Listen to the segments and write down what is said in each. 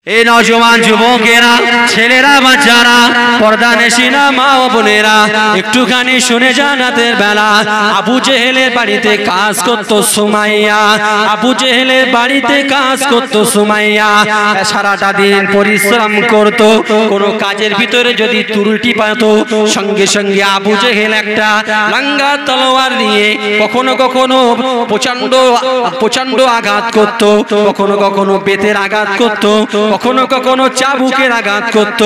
এই নওজওয়ান যুবকেরা, ছেলেরা, বাচ্চারা, পর্দানেশিনা মা ও বোনেরা, একটুখানি শুনে যান। রাতের বেলা আবু জেহেলের বাড়িতে কাজ করত সুমাইয়া। আবু জেহেলের বাড়িতে কাজ করত সুমাইয়া। সারাটা দিন পরিশ্রম করত। কোনো কাজের ভিতরে যদি ত্রুটি পেত, সঙ্গে সঙ্গে আবু জেহেল একটা লাঙ্গা তলোয়ার নিয়ে কখনো কখনো প্রচন্ড আঘাত করত, কখনো কখনো বেতের আঘাত করত, কখনো কখনো চাবুকের আঘাত করত।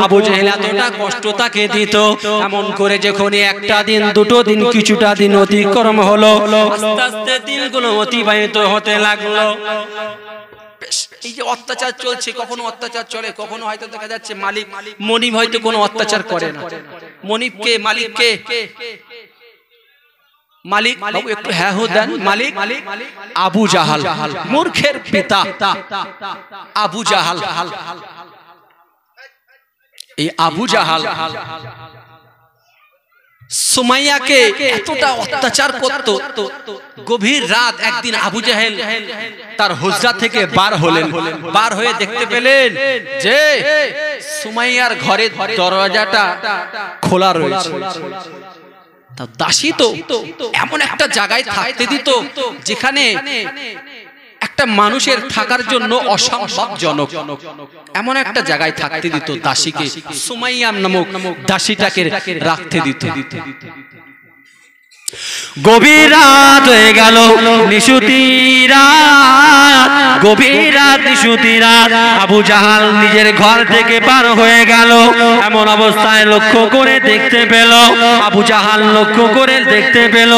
আবু জেহেল এতটা কষ্ট তাকে দিত। এমন করে যখন একটা দিন, দুটো দিন, কিছুটা দিন অতিক্রম হলো, আস্তে আস্তে দিনগুলো অতিবাহিত হতে লাগলো। এই যে অত্যাচার চলছে, কখনো অত্যাচার চলে, কখনো হয়তো দেখা যাচ্ছে মালিক মনিব হয়তো কোনো অত্যাচার করে না। মনিবকে, মালিককে, মালিক একটু হ্যাঁ হো দেন। মালিক আবু জাহাল, মূর্খের পিতা আবু জাহাল। এই আবু জাহাল সুমাইয়াকে এতটা অত্যাচার করত। গভীর রাত একদিন আবু জাহেল তার হুজরা থেকে বার হলেন। বার হয়ে দেখতে পেলেন যে সুমাইয়ার ঘরের দরজাটা খোলা রয়েছে। দাসী তো এমন একটা জায়গায় থাকতে দিত যেখানে একটা মানুষের থাকার জন্য অসম্ভবজনক। এমন একটা জায়গায় থাকতে দিত দাসীকে, সুমাইয়া নামক দাসীটাকে রাখতে দিত। গভীর রাত হয়ে গেল, নিশুতি রাত, গভীর রাত, নিশুতি রাত। আবু জাহাল নিজের ঘর থেকে পার হয়ে গেল। এমন অবস্থায় লক্ষ্য করে দেখতে পেল, আবু জাহাল লক্ষ্য করে দেখতে পেল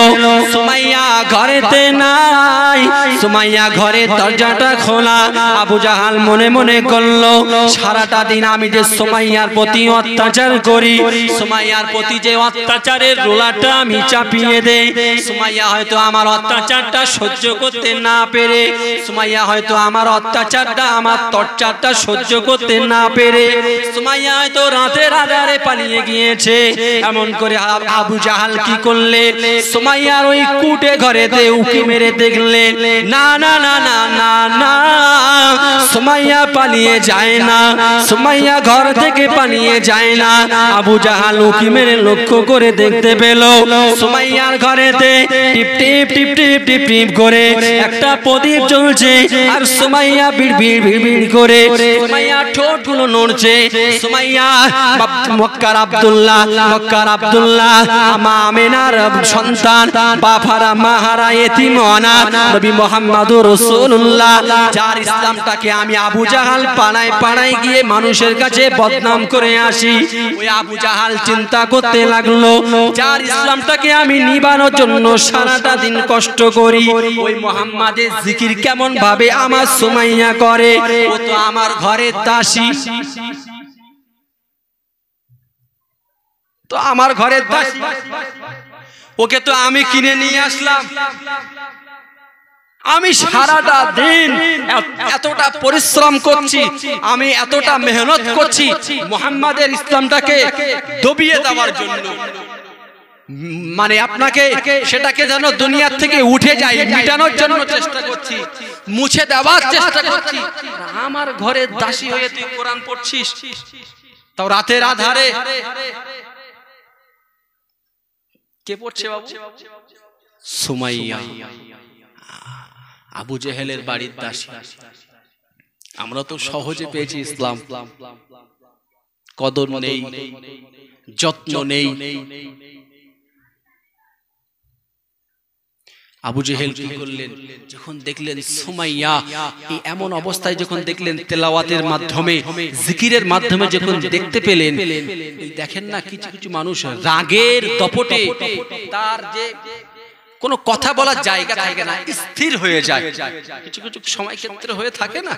সুমাইয়া ঘরেতে নাই। সুমাইয়া ঘরের দরজাটা খোলা। আবু জাহাল মনে মনে করলো, সারাটা দিন আমি যে সুমাইয়ার প্রতি অত্যাচার করি, সুমাইয়ার প্রতি যে অত্যাচারের রোলাটা আমি চাপিয়ে দেই, সুমাইয়া হয়তো আমার অত্যাচারটা সহ্য করতে না পেরে, সুমাইয়া হয়তো আমার অত্যাচারটা, আমার টর্চারটা সহ্য করতে না পেরে সুমাইয়া হয়তো রাতের আধারে পালিয়ে গিয়েছে। এমন করে আবু জাহাল কি করলে, সুমাইয়ার ওই কুটে ঘরেতে উকি মেরে দেখলে না না না না না না, সুমাইয়া পালিয়ে যায় না, সুমাইয়া ঘর থেকে পালিয়ে যায় না। আবু জাহাল উকি মেরে লক্ষ্য করে দেখতে পেল সুমাইয়ার ঘরেতে টিপ টিপ টিপ টিপ টিপ টিপ করে একটা প্রদীপ জ্বলছে। আর সুমাইয়া বিড়বিড় বিড়বিড় করে সুমাইয়া ঠোঁটগুলো নড়ছে। সুমাইয়া মক্কার আব্দুল্লাহ, মক্কার আব্দুল্লাহ মা আমিনার সন্তান, বাফারা মাহারা এতিম অনাথ নবী মুহাম্মদুর রাসূলুল্লাহ, যার ইসলামটাকে আমি আবু জাহাল পাড়ায় পাড়ায় গিয়ে মানুষের কাছে বদনাম করে আসি। ওই আবু জাহাল চিন্তা করতে লাগলো, যার ইসলামটাকে আমি নিবানোর জন্য সারাটা দিন কষ্ট করি, ওই মুহাম্মাদের জিকির কেমন ভাবে আমার সুমাইয়া করে, ও তো আমার ঘরের দাসী, তো আমার ঘরের দাসী, ওকে তো আমি কিনে নিয়ে আসলাম। আমি সারাটা দিন এতটা পরিশ্রম করছি, আমি এতটা মেহনত করছি মুহাম্মাদের ইসলামটাকে দবিয়ে দেওয়ার জন্য, মানে আপনাকে সেটাকে যেন দুনিয়ার থেকে উঠে যায়, মিটানোর জন্য চেষ্টা করছি, মুছে দেওয়ার চেষ্টা করছি। আমার ঘরের দাসী হয়ে তুই কোরআন পড়ছিস, তাও রাতের আধারে। কে পড়ছে বাবু? সুমাইয়া, আবু জেহেলের বাড়ির দাসী। আমরা তো সহজে পেয়েছি ইসলাম, কদর নেই, যত্ন নেই। আবু জেহেল কি করলেন, যখন দেখলেন সুমাইয়া এমন অবস্থায়, যখন দেখলেন তেলাওয়াতের মাধ্যমে, জিকিরের মাধ্যমে যখন দেখতে পেলেন, দেখেন না কিছু কিছু মানুষ রাগের দপটে তার যে কোনো কথা বলার জায়গা থাকে না, স্থির হয়ে যায়। কিছু কিছু সময় ক্ষেত্রে হয়ে থাকে না,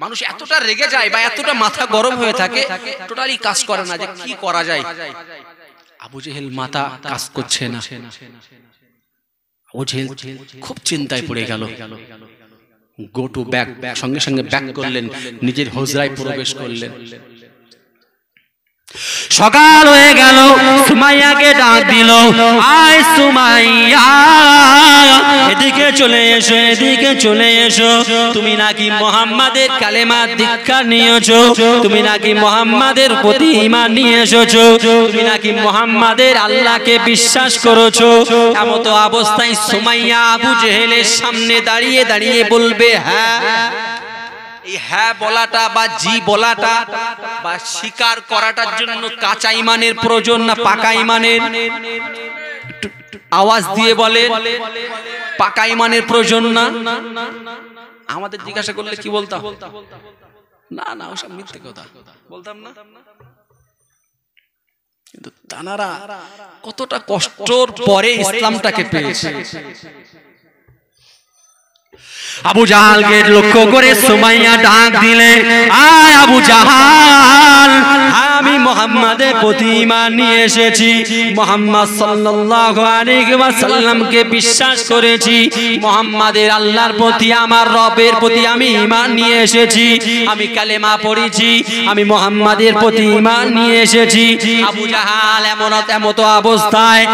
মানুষ এতটা রেগে যায় বা এতটা মাথা গরম হয়ে থাকে, টোটালি কাজ করে না যে কি করা যায়। আবু জেহেল মাথা কাজ করছে না, আবু জেহেল খুব চিন্তায় পড়ে গেল। গো টু ব্যাক, সঙ্গে সঙ্গে ব্যাক করলেন, নিজের হুজরায় প্রবেশ করলেন। সকাল হয়ে গেল, সুমাইয়াকে ডাক দিল, আয় সুমাইয়া এদিকে চলে এসো, এদিকে চলে এসো। তুমি নাকি মুহাম্মাদের কালেমা দীক্ষা নিয়েছো, তুমি নাকি মুহাম্মাদের প্রতি ঈমান নিয়ে এসেছো, তুমি নাকি মুহাম্মাদের আল্লাহকে বিশ্বাস করেছো। এমত অবস্থায় সুমাইয়া আবু জেহেলের সামনে দাঁড়িয়ে দাঁড়িয়ে বলবে হ্যাঁ। এই হ্যাঁ বলাটা বা জি বলাটা বা স্বীকার করাটার জন্য কাঁচা ঈমানের প্রয়োজন না পাকা ঈমানের? আওয়াজ দিয়ে বলে পাকা ঈমানের প্রয়োজন না? আমাদের জিজ্ঞাসা করলে কি বলতাম? না না, ওসব মিথ্যে কথা বলতাম না। কিন্তু তানারা কতটা কষ্টর পরে ইসলামটাকে পেয়েছে। আবু জাহালকে লক্ষ্য করে সুমাইয়া ডাক দিলে, আয় আবু জাহাল, আমি মুহাম্মাদের প্রতি ঈমান নিয়ে এসেছি, মুহাম্মদ সাল্লাল্লাহু আলাইহি ওয়াসাল্লামকে বিশ্বাস করেছি, মুহাম্মাদের আল্লাহর প্রতি আমার রবের প্রতি আমি ঈমান নিয়ে এসেছি, আমি কালেমা পড়েছি, আমি মুহাম্মাদের প্রতি ঈমান নিয়ে এসেছি। আবু জাহাল এমত অবস্থায়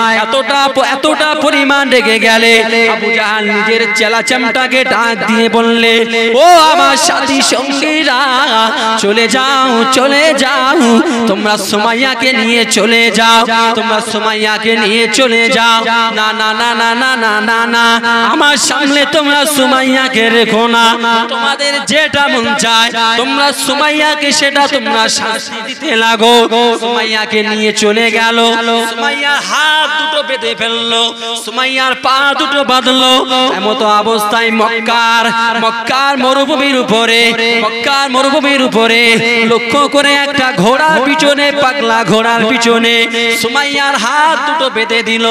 এতটা পরিমাণ রেগে গেলে আবু জাহাল নিজের চেলা চামটাকে ডাক দিয়ে বললে, ও আমার সাথী সঙ্গীরা, চলে যাও চলে যাও, তোমরা সুমাইয়াকে নিয়ে চলে যাও, তোমরা সুমাইয়াকে নিয়ে চলে যাও। না না না না না না না না, আমার সামনে তোমরা সুমাইয়াকে রেখো না, তোমাদের যেটা মন চায় তোমরা সুমাইয়াকে সেটা তোমরা শাস্তি দিতে লাগো। সুমাইয়াকে নিয়ে চলে গেল, সুমাইয়ার হাত দুটো বেঁধে ফেললো, সুমাইয়ার পা দুটো বাঁধলো। এমত অবস্থায় মক্কার মরুভূমির উপরে লক্ষ্য করে একটা ঘোড়ার পিছনে, পাগলা ঘোড়ার পিছনে সুমাইয়ার হাত দুটো বেঁধে দিল।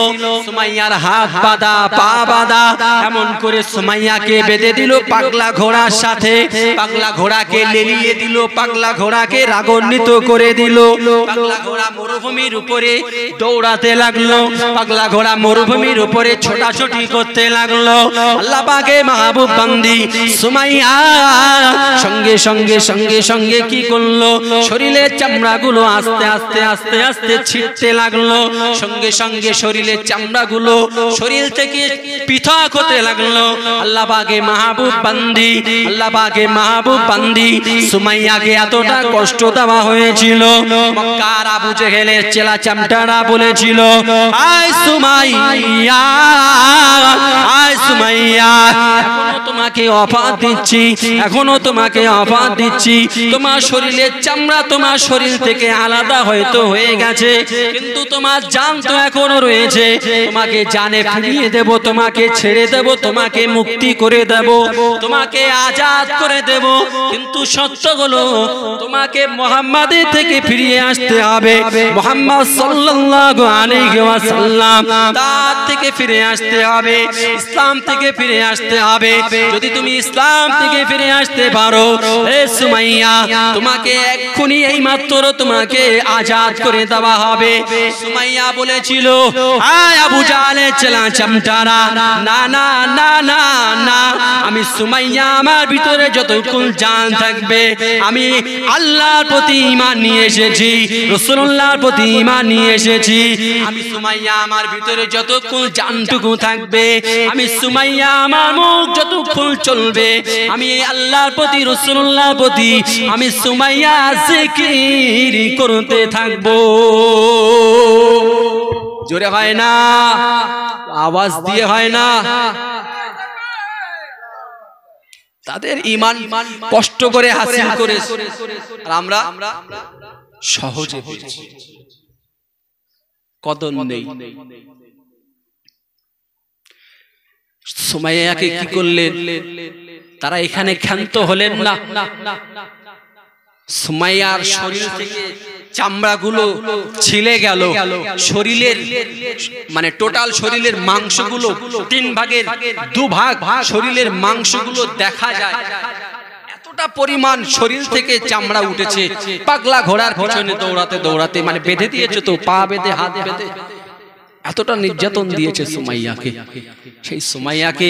সুমাইয়ার হাত বাঁধা, পা বাঁধা, এমন করে সুমাইয়াকে বেঁধে দিল পাগলা ঘোড়ার সাথে। পাগলা ঘোড়াকে লেলিয়ে দিল, পাগলা ঘোড়াকে রাগান্বিত করে দিল। পাগলা ঘোড়া মরুভূমির উপরে দৌড়াতে লাগলো, পাগলা ঘোড়া মরুভূমির উপরে ছোটাছুটি করতে লাগলো। আল্লাহ পাকের মাহবুব বান্দি সুমাইয়া সঙ্গে সঙ্গে সঙ্গে সঙ্গে কি করলো, শরীরের চামড়াগুলো আস্তে আস্তে আস্তে আস্তে ছিঁড়তে লাগলো। সঙ্গে সঙ্গে শরীরের চামড়াগুলো শরীর থেকে পৃথক হতে লাগলো। আল্লাহ পাকের মাহবুব বান্দি, আল্লাহ পাকের মাহবুব বান্দি সুমাইয়াকে এতটা কষ্ট দেওয়া হয়েছিল, মক্কার আবু জেহেলের চেলা চামটারা বলেছিল, আয় সুমাইয়া, আয় সুমাইয়া, এখনো তোমাকে অফার দিচ্ছি, এখনো তোমাকে অফার দিচ্ছি। তোমার শরীরের চামড়া তোমার শরীর থেকে আলাদা হয়তো হয়ে গেছে, কিন্তু তোমার জান তো এখনো রয়েছে। তোমাকে জানে ফিরিয়ে দেব, তোমাকে ছেড়ে দেব, তোমাকে মুক্তি করে দেব, তোমাকে আজাদ করে দেব। কিন্তু সত্য হলো তোমাকে মুহাম্মাদের থেকে ফিরিয়ে আসতে হবে, মুহাম্মদ সাল্লাল্লাহু আলাইহি ওয়াসাল্লাম তার থেকে ফিরে আসতে হবে, ইসলাম থেকে ফিরে আসতে হবে। যদি তুমি ইসলাম থেকে ফিরে আসতে পারো, এ সুমাইয়া, তোমাকে এক্ষুনি এই মাত্র তোমাকে আজাদ করে দেওয়া হবে। সুমাইয়া বলেছিল, আয় আবু জাহেলের চেলা চামটারা, না না না না না, আমি সুমাইয়া আমার ভিতরে যতক্ষণ জান থাকবে আমি আল্লাহর প্রতি ঈমান নিয়ে এসেছি, রাসূলুল্লাহর প্রতি ঈমান নিয়ে এসেছি। আমি সুমাইয়া আমার ভিতরে যতক্ষণ জানটুকু থাকবে, আমি সুমাইয়া আমার মুখ যতক্ষণ চলবে, আমি আল্লাহর প্রতি, রাসূলুল্লাহর প্রতি আমি সুমাইয়া জিকির করতে থাকবো। জোরে হয় না, আওয়াজ দিয়ে হয় না। তাদের ঈমান কষ্ট করে হাসিল করে, আর আমরা সহজে পেয়েছি, কদর নেই। সুমাইয়াকে কি করলেন? তারা এখানে ক্ষান্ত হলেন না। সুমাইয়ার শরীর থেকে চামড়াগুলো ছিলে গেল, শরীরের মানে টোটাল শরীরের মাংসগুলো 3 ভাগের 2 ভাগ শরীরের মাংসগুলো দেখা যায়। এতটা পরিমাণ শরীর থেকে চামড়া উঠেছে। পাগলা ঘোড়ার পিছনে দৌড়াতে দৌড়াতে, মানে বেঁধে দিয়েছে তো, পা বেঁধে হাত বেঁধে, এতটা নির্যাতন দিয়েছে সুমাইয়াকে। সেই সুমাইয়াকে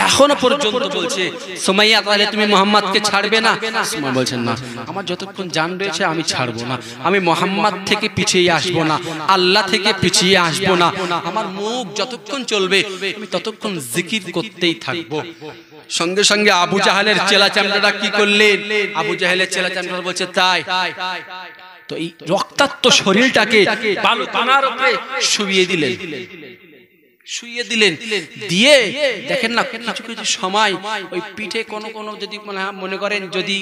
এখনো পর্যন্ত বলছে, সুমাইয়া তাহলে তুমি মুহাম্মদকে ছাড়বে না? সুমাইয়া বলছেন না, আমার যতক্ষণ জান রয়েছে আমি ছাড়বো না, আমি মুহাম্মদ থেকে পিছিয়ে আসবো না, আল্লাহ থেকে পিছিয়ে আসবো না, আমার মুখ যতক্ষণ চলবে আমি ততক্ষণ জিকির করতেই থাকবো। সঙ্গে সঙ্গে আবু জাহেলের চেলা চামড়াটা কি করলেন? আবু জাহেলের চেলা চামড়া বলছে তাই, তো এই রক্তাক্ত শরীরটাকে বালুকানার উপরে শুইয়ে দিলেন, দিয়ে দেখেন না কিছু কিছু সময় ওই পিঠে কোনো কোনো যদি মনে করেন যদি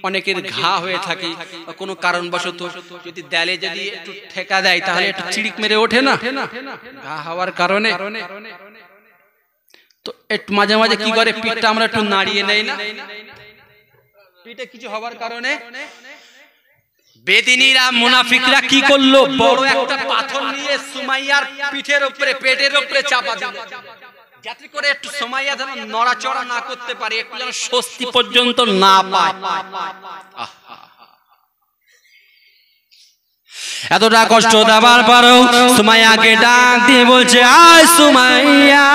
অনেকের ঘা হয়ে থাকে বা কোনো কারণবশত যদি দেয়ালে যদি একটু ঠেকা দেয় তাহলে একটু চিড়িক মেরে ওঠে না ঘা হওয়ার কারণে, তো একটু মাঝে মাঝে কি করে পিঠটা আমরা একটু নাড়িয়ে নেই না, পিঠে কিছু হওয়ার কারণে বেদিনীরা মুনাফিকরা কি করলো? বড় একটা পাথর নিয়ে সুমাইয়ার পিঠের উপরে পেটের উপরে চাপা দিল, যাতে করে একটু সুমাইয়া যেন নড়াচড়া না করতে পারে, একটু যেন স্বস্তি পর্যন্ত না পায়। এতটা কষ্ট দেওয়ার পরেও সুমাইয়াকে ডাক দিয়ে বলছে, আয় সুমাইয়া,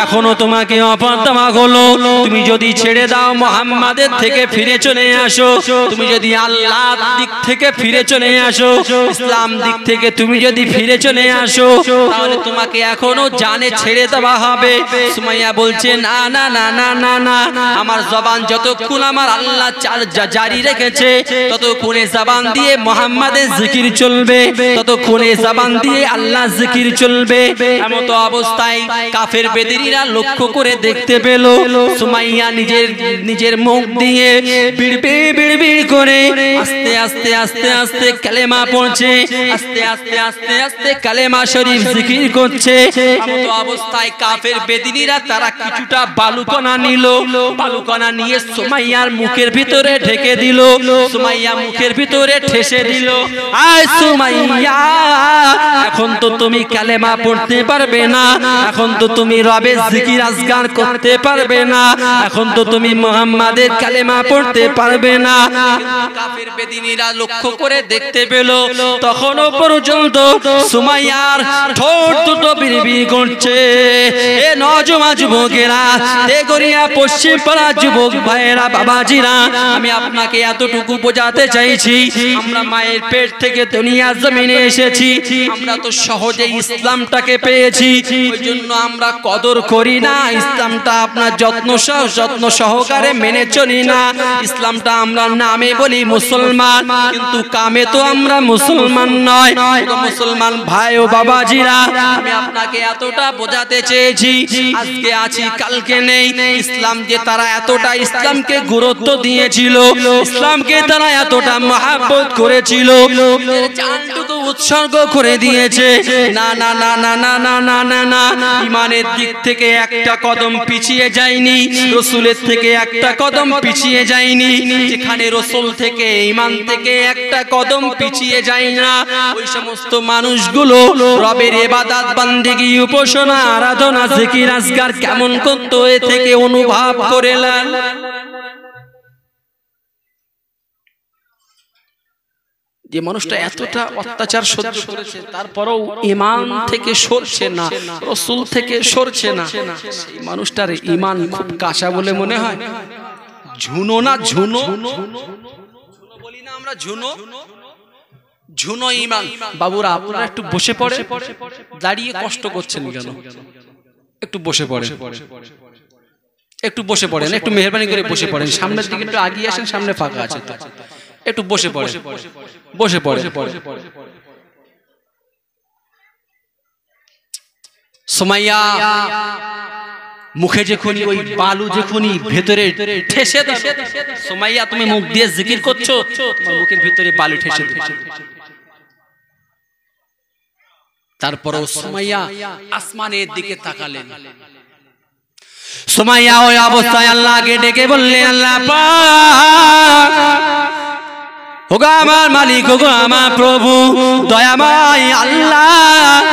এখনো তোমাকে অপরতমা হলো, তুমি যদি ছেড়ে দাও মুহাম্মাদের থেকে ফিরে চলে আসো, তুমি যদি আল্লাহর দিক থেকে ফিরে চলে আসো, ইসলাম দিক থেকে তুমি যদি ফিরে চলে আসো, তাহলে তোমাকে এখনো জানে ছেড়ে দেওয়া হবে। সুমাইয়া বলছে না না না না না না, আমার জবান যতক্ষণ আমার আল্লাহ জারি রেখেছে ততক্ষণে জবান দিয়ে মুহাম্মাদের জিকির চলবে, ততক্ষণে জবান দিয়ে আল্লাহ জিকির চলবে। এমত অবস্থায় কাফের বেদিনীরা লক্ষ্য করে দেখতে পেল সুমাইয়া নিজের মুখ দিয়ে বিড়বিড় করে আস্তে আস্তে আস্তে আস্তে কালেমা পড়ছে, আস্তে আস্তে আস্তে আস্তে কালেমা শরীফ জিকির করছে। এমত অবস্থায় কাফের বেদিনীরা তারা কিছুটা বালুকণা নিল, বালুকণা নিয়ে সুমাইয়ার মুখের ভিতরে ঢেকে দিল, সুমাইয়া মুখের ভিতরে ঠেসে দিল। আয় সুমাইয়া, এখন তো তুমি কালেমা পড়তে পারবে না, এখন তো তুমি রবের জিকির আজগার করতে পারবে না, এখন তো তুমি মুহাম্মাদের কালেমা পড়তে পারবে না। কাফের বেদিনীরা লক্ষ্য করে দেখতে পেল তখনও পর্যন্ত সুমাইয়ার ঠোঁট দুটো বিড়বিড় করছে। এ নওজোয়ান যুবকেরা, তেগরিয়া পশ্চিম পাড়া যুবক ভাইয়েরা, বাবাজিরা, আমি আপনাকে এতটুকু বোঝাতে চাইছি, আমরা মায়ের পেট থেকে দুনিয়ার জমিনে এসেছি, আমরা তো সহজে ইসলামটাকে পেয়েছি, ওই জন্য আমরা কদর করি না, ইসলামটা আপনার যত্ন সহকারে মেনে চলি না। ইসলামটা আমরা নামে বলি মুসলমান, কিন্তু কামে তো আমরা মুসলমান নয়। মুসলমান ভাই ও বাবাজিরা, আমি আপনাকে এতটা বোঝাতে চেয়েছি, আজকে আছি কালকে নেই। ইসলাম যে তারা এতটা ইসলামকে গুরুত্ব দিয়েছিল, ইসলামকে তারা এতটা মহব্বত করেছিল, জানটুকু উৎসর্গ করে দিয়েছে, না না না না না না না না না, ইমানের দিক থেকে একটা কদম পিছিয়ে যায়নি, রসুলের থেকে একটা কদম পিছিয়ে যায়নি। যেখানে রসুল থেকে ইমান থেকে একটা কদম পিছিয়ে যায় না, ওই সমস্ত মানুষগুলো রবের ইবাদত বান্দেগী উপাসনা আরাধনা জিকির আজকার কেমন করতো এ থেকে অনুভব করেলেন। যে মানুষটা এতটা অত্যাচার সহ্য করেছে তারপরেও ঈমান থেকে সরছে না, রাসূল থেকে সরছে না, সেই মানুষটার ঈমান খুব কাঁচা বলে মনে হয়। ঝুনো না ঝুনো, বলি না আমরা ঝুনো, ঝুনো ঈমান। বাবুরা আপনারা একটু বসে পড়ে, দাঁড়িয়ে কষ্ট করছেন কেন? একটু বসে পড়ে, একটু বসে পড়েন, একটু মেহেরবানি করে বসে পড়েন, সামনের দিকে একটু আগিয়ে আসেন, সামনে ফাঁকা আছে তো, একটু বসে পড়ে, বসে পড়ে। সুমাইয়া মুখে যখনই ওই বালু যখনই ভেতরে ঠেসে দেয়, সুমাইয়া তুমি মুখ দিয়ে জিকির করছো, তোমার মুখের ভিতরে বালু ঠেসে দিচ্ছে। তারপরও সুমাইয়া আসমানের দিকে তাকালেন। সুমাইয়া ওই অবস্থায় আল্লাহকে ডেকে বললেন, আল্লাহ পাক, ওগো আমার মালিক, ওগো আমার প্রভু, দয়াময় আল্লাহ,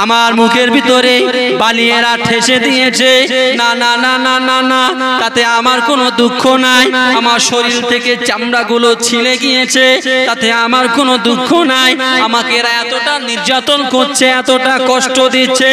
আমার মুখের ভিতরে বালিয়েরা ঠেসে দিয়েছে, না না না না না না, তাতে আমার কোনো দুঃখ নাই। আমার শরীর থেকে চামড়াগুলো ছিলে গিয়েছে, তাতে আমার কোনো দুঃখ নাই। আমাকে এরা এতটা নির্যাতন করছে, এতটা কষ্ট দিচ্ছে,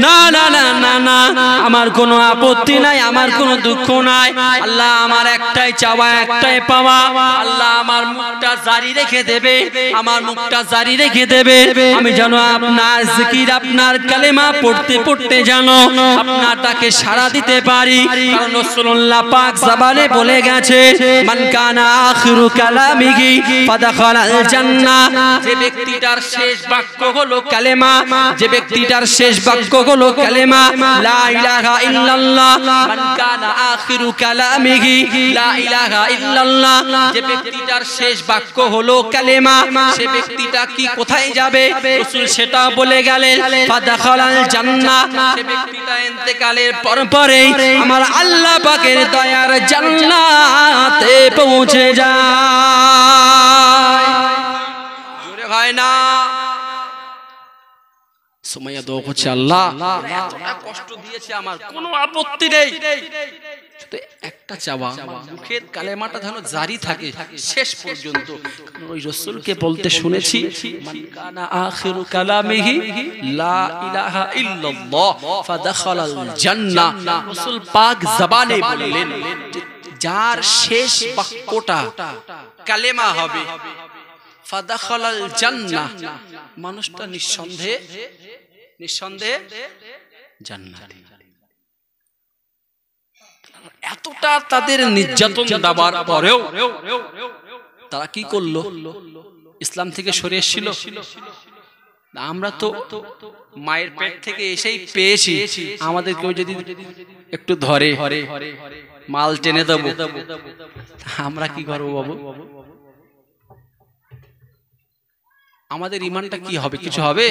না না না না না, আমার কোনো আপত্তি নাই, আমার কোনো দুঃখ নাই। আল্লাহ আমার একটাই চাওয়া, একটাই পাওয়া, আল্লাহ আমার মুখটা জারি রেখে দেবে, আমার মুখটা জারি রেখে দেবে। আমি যেন আপনার জিকির, আপনার কালেমা পড়তে পড়তে জানো আপনার ডাকে সাড়া দিতে পারি। কারণ রাসূলুল্লাহ পাক জবানে বলে গেছে, মান কানা আখিরু কালামিহি ফাদাখালাল জান্নাহ। যে ব্যক্তিটার শেষ বাক্য হলো কালেমা, যে ব্যক্তিটার শেষ বাক্য হলো কালেমা লা ইলাহা ইল্লাল্লাহ, মান কানা আখিরু কালামিহি লা ইলাহা ইল্লাল্লাহ, যে ব্যক্তিটার শেষ বাক্য হলো কালেমা, সে ব্যক্তিটা কি কোথায় যাবে? রাসূল সেটা বলে গেলেন, ফাদাখালাল জান্নাহ। সে ব্যক্তিটা ইন্তেকালের পরেই আমার আল্লাহ পাকের দয়ার জান্নাতে পৌঁছে যায়। জোরে হয় না? সুমাইয়া দোয়া করছে, আল্লাহ এতটা কষ্ট দিয়েছে, আমার কোনো আপত্তি নেই, একটা চাওয়া, মুখের কালেমাটা যেন জারি থাকে শেষ পর্যন্ত। ওই রাসূলকে বলতে শুনেছি, মান কানা আখিরু কালামিহি লা ইলাহা ইল্লাল্লাহ ফাদাখালাল জান্নাহ। রাসূল পাক জবানে বললেন, যার শেষ বাক্যটা কালেমা হবে ফাদাখালাল জান্নাহ, মানুষটা নিঃসন্দেহে জান্নাতে। এতটা তাদের নির্যাতন দেওয়ার পরেও তারা কি করলো? ইসলাম থেকে সরে এসেছিল। আমরা তো মায়ের পেট থেকে এসেই পেয়েছি, আমাদের কেউ যদি একটু ধরে মাল টেনে দেবো, আমরা কি করবো বাবু? আমাদের ইমানটা কি হবে? কিছু হবে?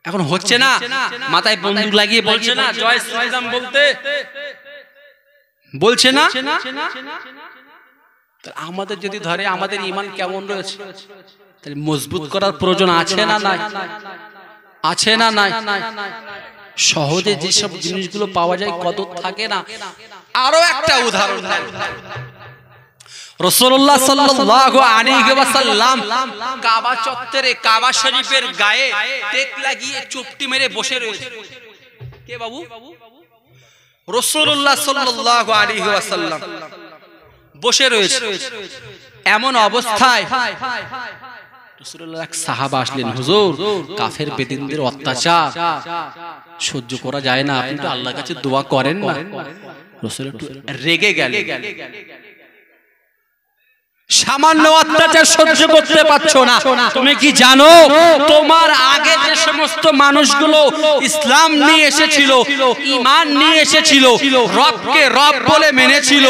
এখন হচ্ছে না, মাথায় বন্দুক লাগিয়ে বলছে না জয় শ্রীরাম বলতে, বলছে না। আমাদের যদি ধরে, আমাদের ইমান কেমন রয়েছে? তাহলে মজবুত করার প্রয়োজন আছে না নাই? আছে না নাই? সহজে যেসব জিনিসগুলো পাওয়া যায় কদর থাকে না। আরো একটা উদাহরণ দেন, রাসূলুল্লাহ সাল্লাল্লাহু আলাইহি ওয়াসাল্লাম কাবা চত্বরে, কাবা শরীফের গায়ে টেক লাগিয়ে চুপটি মেরে বসে রয়েছে। কে বাবু? রাসূলুল্লাহ সাল্লাল্লাহু আলাইহি ওয়াসাল্লাম বসে রয়েছে। এমন অবস্থায় রাসূলুল্লাহ এক সাহাবা আসলেন, হুজুর কাফের বেদিনদের অত্যাচার সহ্য করা যায় না, আপনি তো আল্লাহর কাছে দোয়া করেন না। রাসূল একটু রেগে গেলেন, সামান্য অত্যাচার সহ্য করতে পারছো না? তুমি কি জানো তোমার আগে যে সমস্ত মানুষগুলো ইসলাম নিয়ে এসেছিল, ঈমান নিয়ে এসেছিল, রবকে রব বলে মেনেছিল,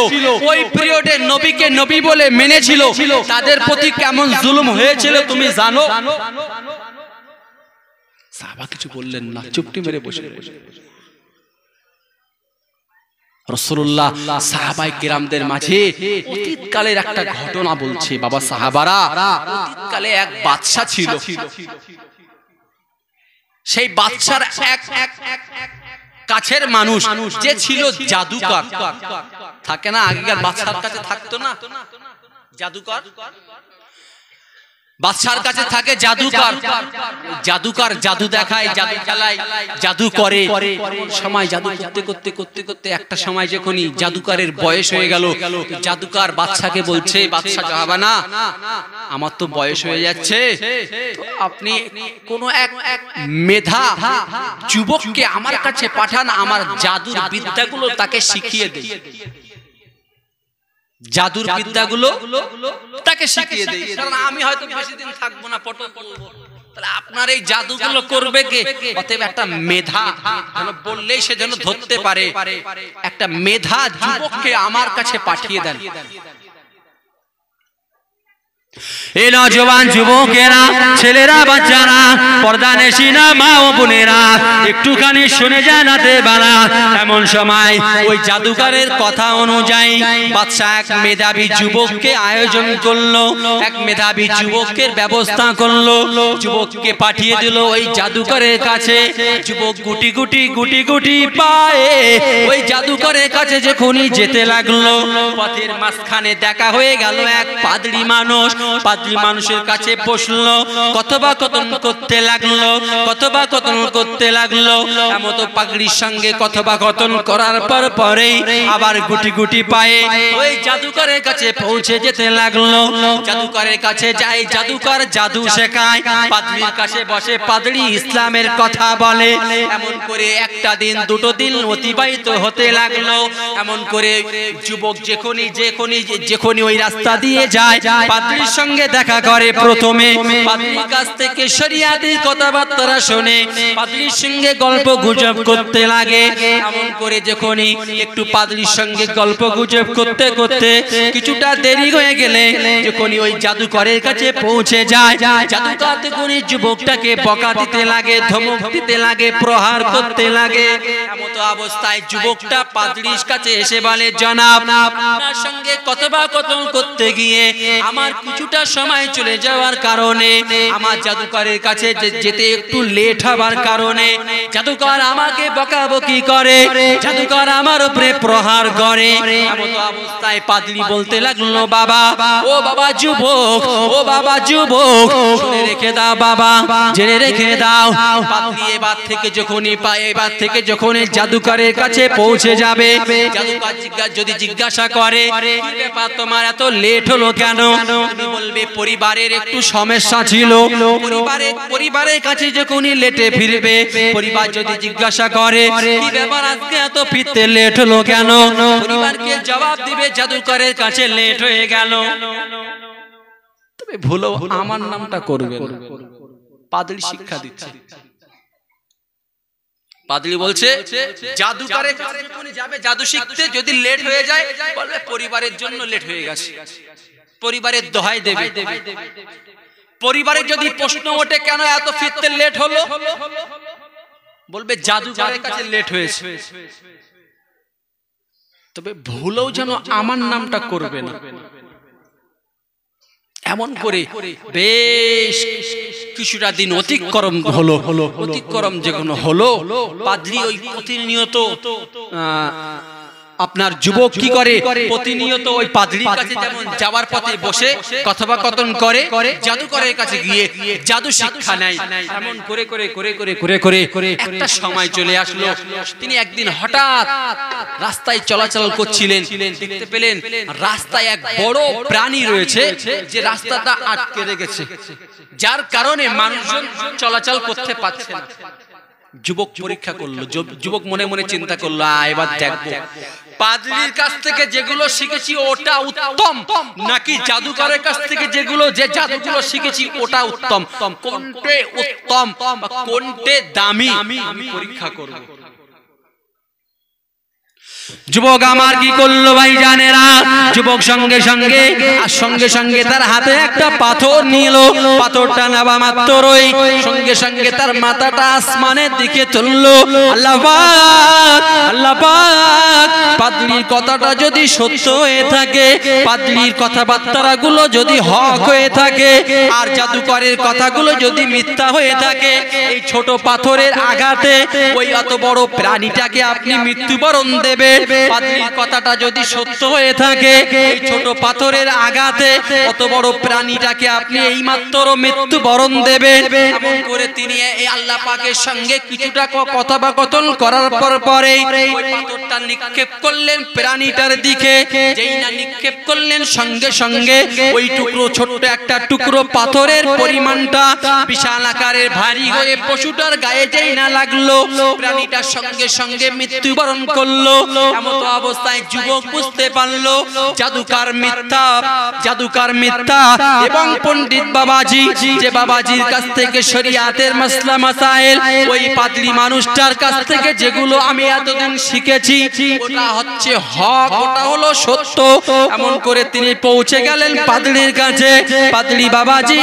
ওই পিরিয়ডে নবীকে নবী বলে মেনেছিল, তাদের প্রতি কেমন জুলুম হয়েছিল তুমি জানো? সাহাবা কিছু বললেন না, চুপটি মেরে বসে রইলেন। রাসূলুল্লাহ সাহাবায়ে কিরামদের মাঝে অতীতকালের একটা ঘটনা বলছে, বাবা সাহাবারা, অতীতকালে এক বাদশা ছিল। সেই বাদশার এক কাছের মানুষ যে ছিল জাদুকর। থাকে না, আগেকার বাদশার কাছে থাকতো না জাদুকর? বাদশার কাছে থাকে জাদুকর, জাদুকর জাদু দেখায়, জাদু খেলায়, জাদু করে। সময় জাদু করতে করতে করতে করতে একটা সময় যখনই জাদুকরের বয়স হয়ে গেল, জাদুকর বাদশাকে বলছে, বাদশা জাহাবানা, আমার তো বয়স হয়ে যাচ্ছে, তো আপনি কোন এক মেধা যুবককে আমার কাছে পাঠান, আমার জাদুর বিদ্যাগুলো তাকে শিখিয়ে দেই, জাদুর বিদ্যাগুলো তাকে শিখিয়ে দেই, কারণ আমি হয়তো বেশি দিন থাকবো না, পটল করব। তাহলে আপনার এই জাদুগুলো করবে কে? অতএব একটা মেধা বললেই সে যেন ধরতে পারে, একটা মেধা যুবককে আমার কাছে পাঠিয়ে দেন। এই নওজওয়ান যুবকেরা, ছেলেরা, বাচ্চারা, পর্দানেশিনা মা ও বোনেরা, একটুখানি শুনে জানাতে বানা। এমন সময় ওই জাদুকরের কথা অনুযায়ী বাদশাহ এক মেধাবী যুবককে আয়োজন করলো, এক মেধাবী যুবকের ব্যবস্থা করলো, যুবককে পাঠিয়ে দিল ওই জাদুকরের কাছে। যুবক গুটি গুটি গুটি গুটি পায়ে ওই জাদুকরের কাছে যখনই যেতে লাগলো, পথের মাঝখানে দেখা হয়ে গেল এক পাদ্রী মানুষ। পাদ্রী মানুষের কাছে বসলো, কথোপকথন করতে লাগলো, কথোপকথন করতে লাগলো। এমন তো পাগড়ির সঙ্গে কথোপকথন করার পরেই আবার গুটি গুটি পায়ে ওই জাদুকরের কাছে পৌঁছে যেতে লাগলো। জাদুকরের কাছে যায়, জাদুকর জাদু শেখায়, পাদ্রীর কাছে বসে পাদ্রী ইসলামের কথা বলে। এমন করে একটা দিন, দুটো দিন অতিবাহিত হতে লাগলো। এমন করে যুবক যখনই ওই রাস্তা দিয়ে যায়, পাদ্রীর সঙ্গে দেখা করে। প্রথমে পাদ্রীর কাছ থেকে শরিয়াতের কথাবার্তা শুনে পাদ্রীর সঙ্গে গল্প গুজব করতে লাগে। এমন করে যখনই একটু পাদ্রীর সঙ্গে গল্প গুজব করতে করতে কিছুটা দেরি হয়ে গেলে, যখনই ওই জাদুকরের কাছে পৌঁছে যায়, জাদুকর তখনই যুবকটাকে বকা দিতে লাগে, ধমক দিতে লাগে, প্রহার করতে লাগে। এমন অবস্থায় যুবকটা পাদ্রীর কাছে এসে বলে, জনাব, আপনার সঙ্গে কথোপকথন করতে গিয়ে আমার কিছুটা সময় চলে যাওয়ার কারণে, আমার জাদুকরের কাছে যেতে একটু লেট হবার কারণে জাদুকর আমাকে বকাবকি করে, জাদুকর আমার উপরে প্রহার করে। এমন অবস্থায় পাদ্রী বলতে লাগলো, বাবা, ও বাবা যুবক, ও বাবা যুবক, শুনে রেখে দাও বাবা, জেনে রেখে দাও। পাদ্রী এবার থেকে যখনই জাদুকরের কাছে পৌঁছে যাবে, জাদুকর যদি জিজ্ঞাসা করে, কি ব্যাপার তোমার এত লেট হলো কেন? তুমি বলবে পরিবারের একটু সমস্যা ছিল। পরিবারের কাছে যখনই লেটে ফিরবে, পরিবার যদি জিজ্ঞাসা করে, কি ব্যাপার আজকে এত ফিরতে লেট হলো কেন? পরিবারকে জবাব দিবে, জাদুকরের কাছে লেট হয়ে গেল। তবে ভুলো আমার নামটা করবে না। পাদ্রী শিক্ষা দিচ্ছে। পাদ্রী বলছে, জাদুকরের কাছে যখনই যাবে জাদু শিখতে, যদি লেট হয়ে যায় বলবে পরিবারের জন্য লেট হয়ে গেছে, পরিবারের দোহাই দেবে। পরিবারের যদি প্রশ্ন ওঠে কেন এত ফিরতে লেট হলো, বলবে জাদুকরের কাছে লেট হয়েছে। তবে ভুলেও যেন আমার নামটা করবে না। এমন করে বেশ কিছুটা দিন অতিক্রম হলো। অতিক্রম যখন হলো, পাদ্রী ওই প্রতিনিয়ত আপনার যুবক কি করে, প্রতিনিয়ত ওই পাদ্রীর কাছে যেমন যাওয়ার পথে বসে কথোপকথন করে, জাদুকরের কাছে গিয়ে জাদু শিক্ষা নেয়। এমন করে করে করে করে করে করে করে একটা সময় চলে আসলো। তিনি একদিন হঠাৎ রাস্তায় চলাচল করছিলেন, দেখতে পেলেন রাস্তায় এক বড় প্রাণী রয়েছে, যে রাস্তাটা আটকে রেখেছে, যার কারণে মানুষজন চলাচল করতে পারছে না। যুবক পরীক্ষা করলো, যুবক মনে মনে চিন্তা করলো, এবার দেখবো পাদ্রীর কাছ থেকে যেগুলো শিখেছি ওটা উত্তম, নাকি জাদুকরের কাছ থেকে যে জাদুগুলো শিখেছি ওটা উত্তম, কোনটা উত্তম কোনটা দামি আমি পরীক্ষা করব। যুবক আমার কি করলো ভাই জানেরা, যুবক সঙ্গে সঙ্গে তার হাতে একটা পাথর নিল। পাথরটা নেওয়া মাত্রই সঙ্গে সঙ্গে তার মাথাটা আসমানের দিকে তুললো। আল্লাহ পাক, আল্লাহ পাক, পাদ্রীর কথাটা যদি সত্য হয়ে থাকে, পাদ্রীর কথাবার্তা গুলো যদি হক হয়ে থাকে, আর জাদুকরের কথাগুলো যদি মিথ্যা হয়ে থাকে, এই ছোট পাথরের আঘাতে ওই এত বড় প্রাণীটাকে আপনি মৃত্যুবরণ দেবেন। পাদ্রীর কথাটা যদি সত্য হয়ে থাকে, এই ছোট পাথরের আঘাতে অত বড় প্রাণীটাকে আপনি এইমাত্র মৃত্যুবরণ দেবেন। এমন করে তিনি এই আল্লাহ পাকের সঙ্গে কিছুটা কথোপকথন করার পরে ওই পাথরটা নিক্ষেপ করলেন প্রাণীটার দিকে। যেই না নিক্ষেপ করলেন, সঙ্গে সঙ্গে ওই টুকরো, ছোট্ট একটা টুকরো পাথরের পরিমাণটা বিশাল আকারের ভারী হয়ে পশুটার গায়ে যেই না লাগলো, প্রাণীটার সঙ্গে সঙ্গে মৃত্যুবরণ করলো। এমন মতো অবস্থায় যুবক বুঝতে পারলো জাদুকার মিথ্যা এবং পণ্ডিত বাবাজি, যে বাবাজির কাছ থেকে শরিয়াতের মাসলা মাসাইল, ওই পাদ্রী মানুষটার কাছ থেকে যেগুলো আমি এতদিন শিখেছি ওটা হচ্ছে হক, ওটা হলো সত্য। এমন করে তিনি পৌঁছে গেলেন পাদ্রীর কাছে। পাদ্রী বাবাজি,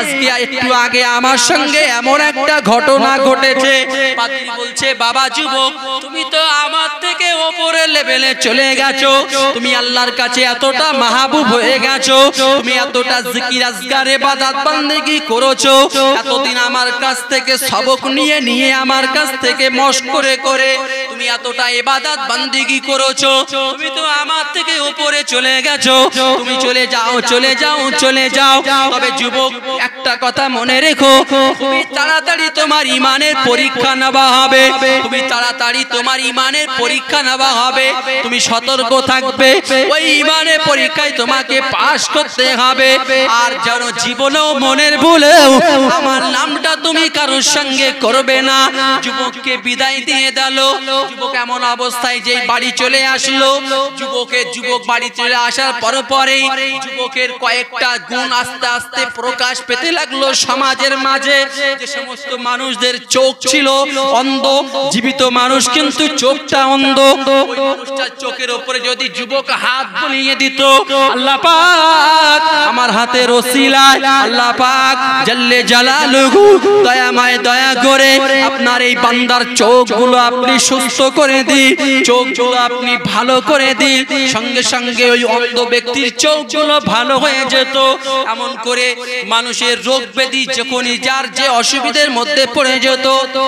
আজকে একটু আগে আমার সঙ্গে এমন একটা ঘটনা ঘটেছে। পাদ্রী বলছে, বাবা যুবক, তুমি তো আমার থেকে উপরের লেভেলে চলে গেছো, তুমি আল্লাহর কাছে এতটা মাহবুব হয়ে গেছো, তুমি এতটা জিকির আজকার ইবাদত বান্দেগি করেছো, এতদিন আমার কাছ থেকে সবক নিয়ে আমার কাছ থেকে মশক করে তুমি এতটা ইবাদত বান্দেগি করেছো, তুমি তো আমার থেকে উপরে চলে গেছো, তুমি চলে যাও। তবে যুবক, একটা কথা মনে রেখো, তুমি তাড়াতাড়ি তোমার ঈমানের পরীক্ষা নেওয়া হবে, তুমি সতর্ক থাকবে, ওই ঈমানের পরীক্ষায় তোমাকে পাশ করতে হবে। আর যেন জীবনেও মনের ভুলেও আমার নামটা তুমি কারোর সঙ্গে করবে না। যুবককে বিদায় দিয়ে দিল। যুবক এমন অবস্থায় যে বাড়ি চলে আসলো, যুবক বাড়ি চলে আসার পরেই যুবকের কয়েকটা গুণ আস্তে আস্তে প্রকাশ পেতে লাগলো সমাজের মাঝে। যে সমস্ত মানুষদের চোখ ছিল অন্ধ, জীবিত মানুষ কিন্তু চোখটা অন্ধ, ওই মানুষটার চোখের উপরে যদি যুবক হাত বুলিয়ে দিত, আল্লাহ পাক আমার হাতের ওসিলায়, আল্লাহ পাক জাল্লে জালালুহু দয়াময় দয়া করে আপনার এই বান্দার চোখগুলো আপনি সুস্থ করে দিন, চোখগুলো আপনি ভালো করে দিন। সঙ্গে সঙ্গে ওই অন্ধ ব্যক্তির চোখগুলো ভালো হয়ে যেত। এমন করে মানুষের রোগ ব্যাধি যখনই যার যে অসুবিধার মধ্যে পড়ে যেত,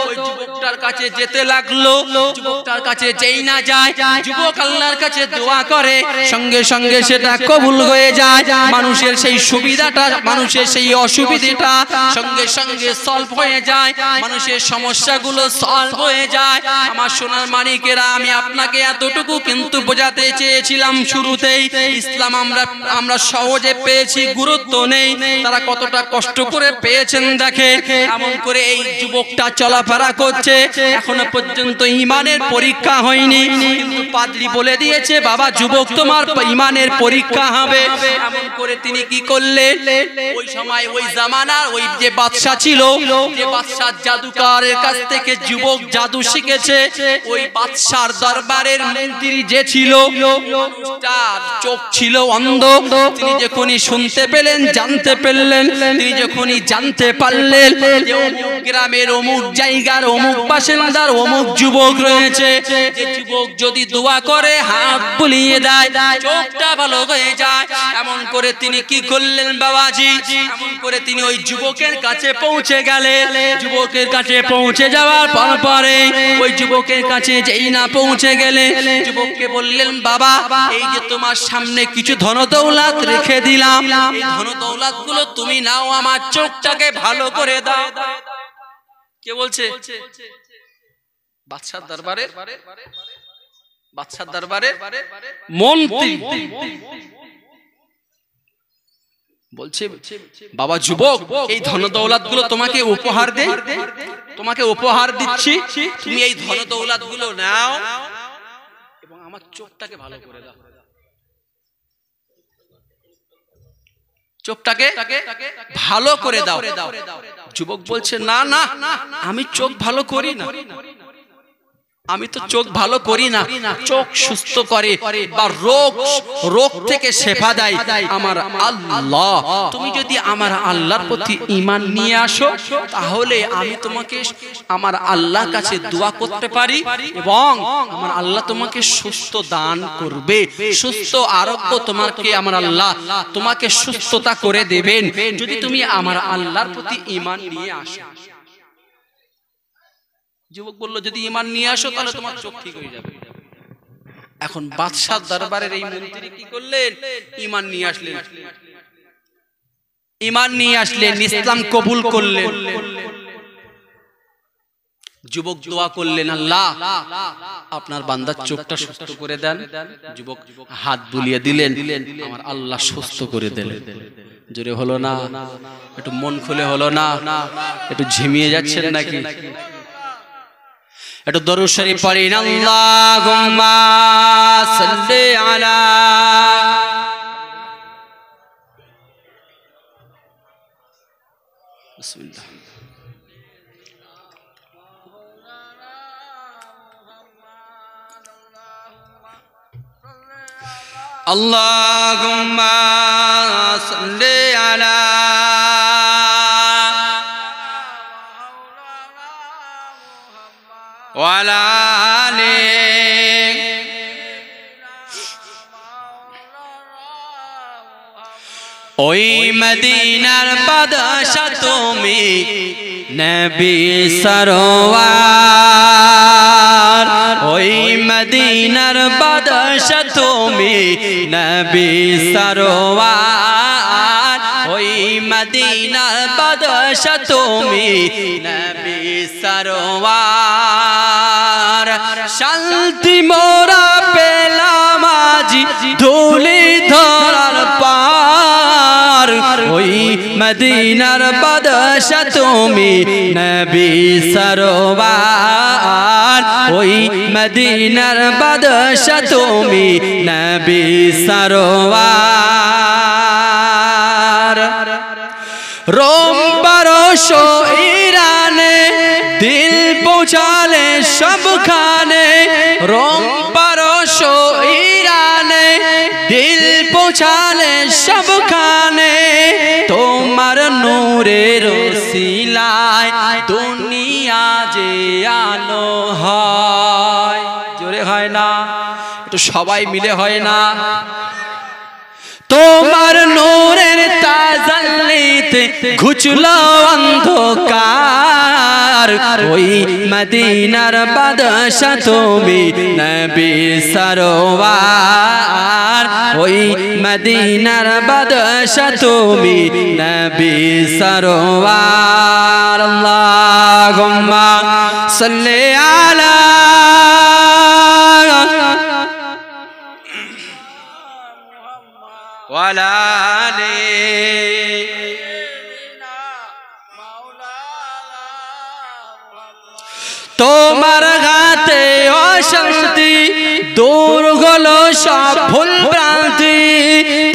ওই যুবকটার কাছে যেতে লাগলো। যুবকটার কাছে যেই না যায়, যুবক আল্লাহর কাছে দোয়া করে, সঙ্গে সঙ্গে সেটা কবুল হয়ে যায়। মানুষের সেই সুবিধাটা, মানুষের সেই অসুবিধাটা সঙ্গে সঙ্গে সলভ হয়ে যায়, মানুষের সমস্যাগুলো সলভ হয়ে যায়। আমার সোনার মানিকেরা, আমি আপনাকে এতটুকু কিন্তু বোঝাতে চেয়েছিলাম শুরুতেই, ইসলাম আমরা সহজে পেয়েছি, গুরুত্ব নেই, তারা কতটা কষ্ট করে পেয়েছেন দেখে। এমন করে এই যুবকটা চলাফেরা করছে, এখনো পর্যন্ত ঈমানের পরীক্ষা হয়নি, কিন্তু পাদ্রী বলে দিয়েছে, বাবা যুবক, তোমার ঈমানের পরীক্ষা হবে। এমন করে তিনি কি করলেন, ওই সময় ওই জামানার ওই যে বাদশা ছিল, যে বাদশার জাদুকারের কাছ থেকে যুবক জাদু শিখেছে, ওই বাদশার দরবারের মন্ত্রী যে ছিল, তার চোখ ছিল অন্ধ। তিনি যখনই শুনতে পেলেন, জানতে পারলেন, তিনি যখনই জানতে পারলেন যে অমুক গ্রামের অমুক জায়গার অমুক বাসিন্দার অমুক যুবক রয়েছে, যে যুবক যদি দোয়া করে হাত বুলিয়ে দেয় চোখটা ভালো হয়ে যায়। এমন করে তিনি কি করলেন বাবাজি, এমন করে তিনি ওই যুবকের কাছে পৌঁছে গেলেন। যুবকের কাছে পৌঁছে যাওয়ার পরে ওই যুবকের কাছে যেই না পৌঁছে গেলে, যুবককে বললেন, বাবা এই যে তোমার সামনে কিছু ধন দৌলত রেখে দিলাম, এই ধন দৌলত গুলো তুমি নাও, আমার চোখটাকে ভালো করে দাও। কে বলছে? বাদশার দরবারে মন্ত্রী বলছে, বাবা যুবক, এই ধন দৌলত গুলো তোমাকে উপহার দেই, তোমাকে উপহার দিচ্ছি, তুমি এই ধন দৌলত গুলো নাও এবং আমার চোখটাকে ভালো করে দাও। চোখটাকে ভালো করে দাও। যুবক বলছে, না না, আমি চোখ ভালো করি না, আমি তো চোখ ভালো করি না, চোখ সুস্থ করে বা রোগ থেকে শেফা দেয় আমার আল্লাহ। তুমি যদি আমার আল্লাহর প্রতি ঈমান নিয়ে আসো, তাহলে আমি তোমাকে আমার আল্লাহর কাছে দোয়া করতে পারি এবং আমার আল্লাহ তোমাকে সুস্থ দান করবে, সুস্থ আরোগ্য তোমাকে আমার আল্লাহ তোমাকে সুস্থতা করে দেবেন, যদি তুমি আমার আল্লাহর প্রতি ঈমান নিয়ে আসো। যুবক বলল, যদি ঈমান নিয়ে আসো তাহলে তোমার চোখ ঠিক হয়ে যাবে। এখন বাদশার দরবারের এই মন্ত্রী কি করলেন, ঈমান নিয়ে আসলেন, ইসলাম কবুল করলেন। যুবক দোয়া করলেন, আল্লাহ আপনার বান্দার চোখটা সুস্থ করে দেন। যুবক হাত বুলিয়ে দিলেন, আমার আল্লাহ সুস্থ করে দিলেন। জোরে হলো না? একটু মন খুলে হলো না? একটু ঝিমিয়ে যাচ্ছেন নাকি? একটু দরুদ শরীফ পড়েন আল্লাহুম্মা সাল্লি আলা বিসমিল্লাহ আল্লাহুম্মা সাল্লি আলা ওয়ালা আলি ওই মদিনার বাদশা তুমি নবী সরওয়ার ওই মদিনার বাদশা তুমি নবী সরওয়ার ওই মদিনার বাদশা তুমি নবী সরওয়ার শান্তি মোরা পেলাম আজি ধুলি ধরার পার ওই মদিনার বাদশা তুমি নবী সরওয়ার ওই মদিনার বাদশা তুমি নবী সরওয়ার রোম পারস্য ইরানে দিল পৌঁছালে সবখানে রোম পারস্য ইরানে দিল পৌঁছালে সবখানে তোমার নূরের ওসিলায় দুনিয়া যে আলো হয় জোরে হয় না একটু সবাই মিলে হয় না তোমার নূরের তাজাল্লিতে ঘুচলো অন্ধকার ওই মদিনার বাদশা তুমি নবী সরওয়ার ওই মদিনার বাদশা তুমি নবী সরওয়ার আল্লাহুম্মা সাল্লি আলা ওয়ালা আলি তোমার হাতে অশান্তি দূর হলো সব ভুল ভ্রান্তি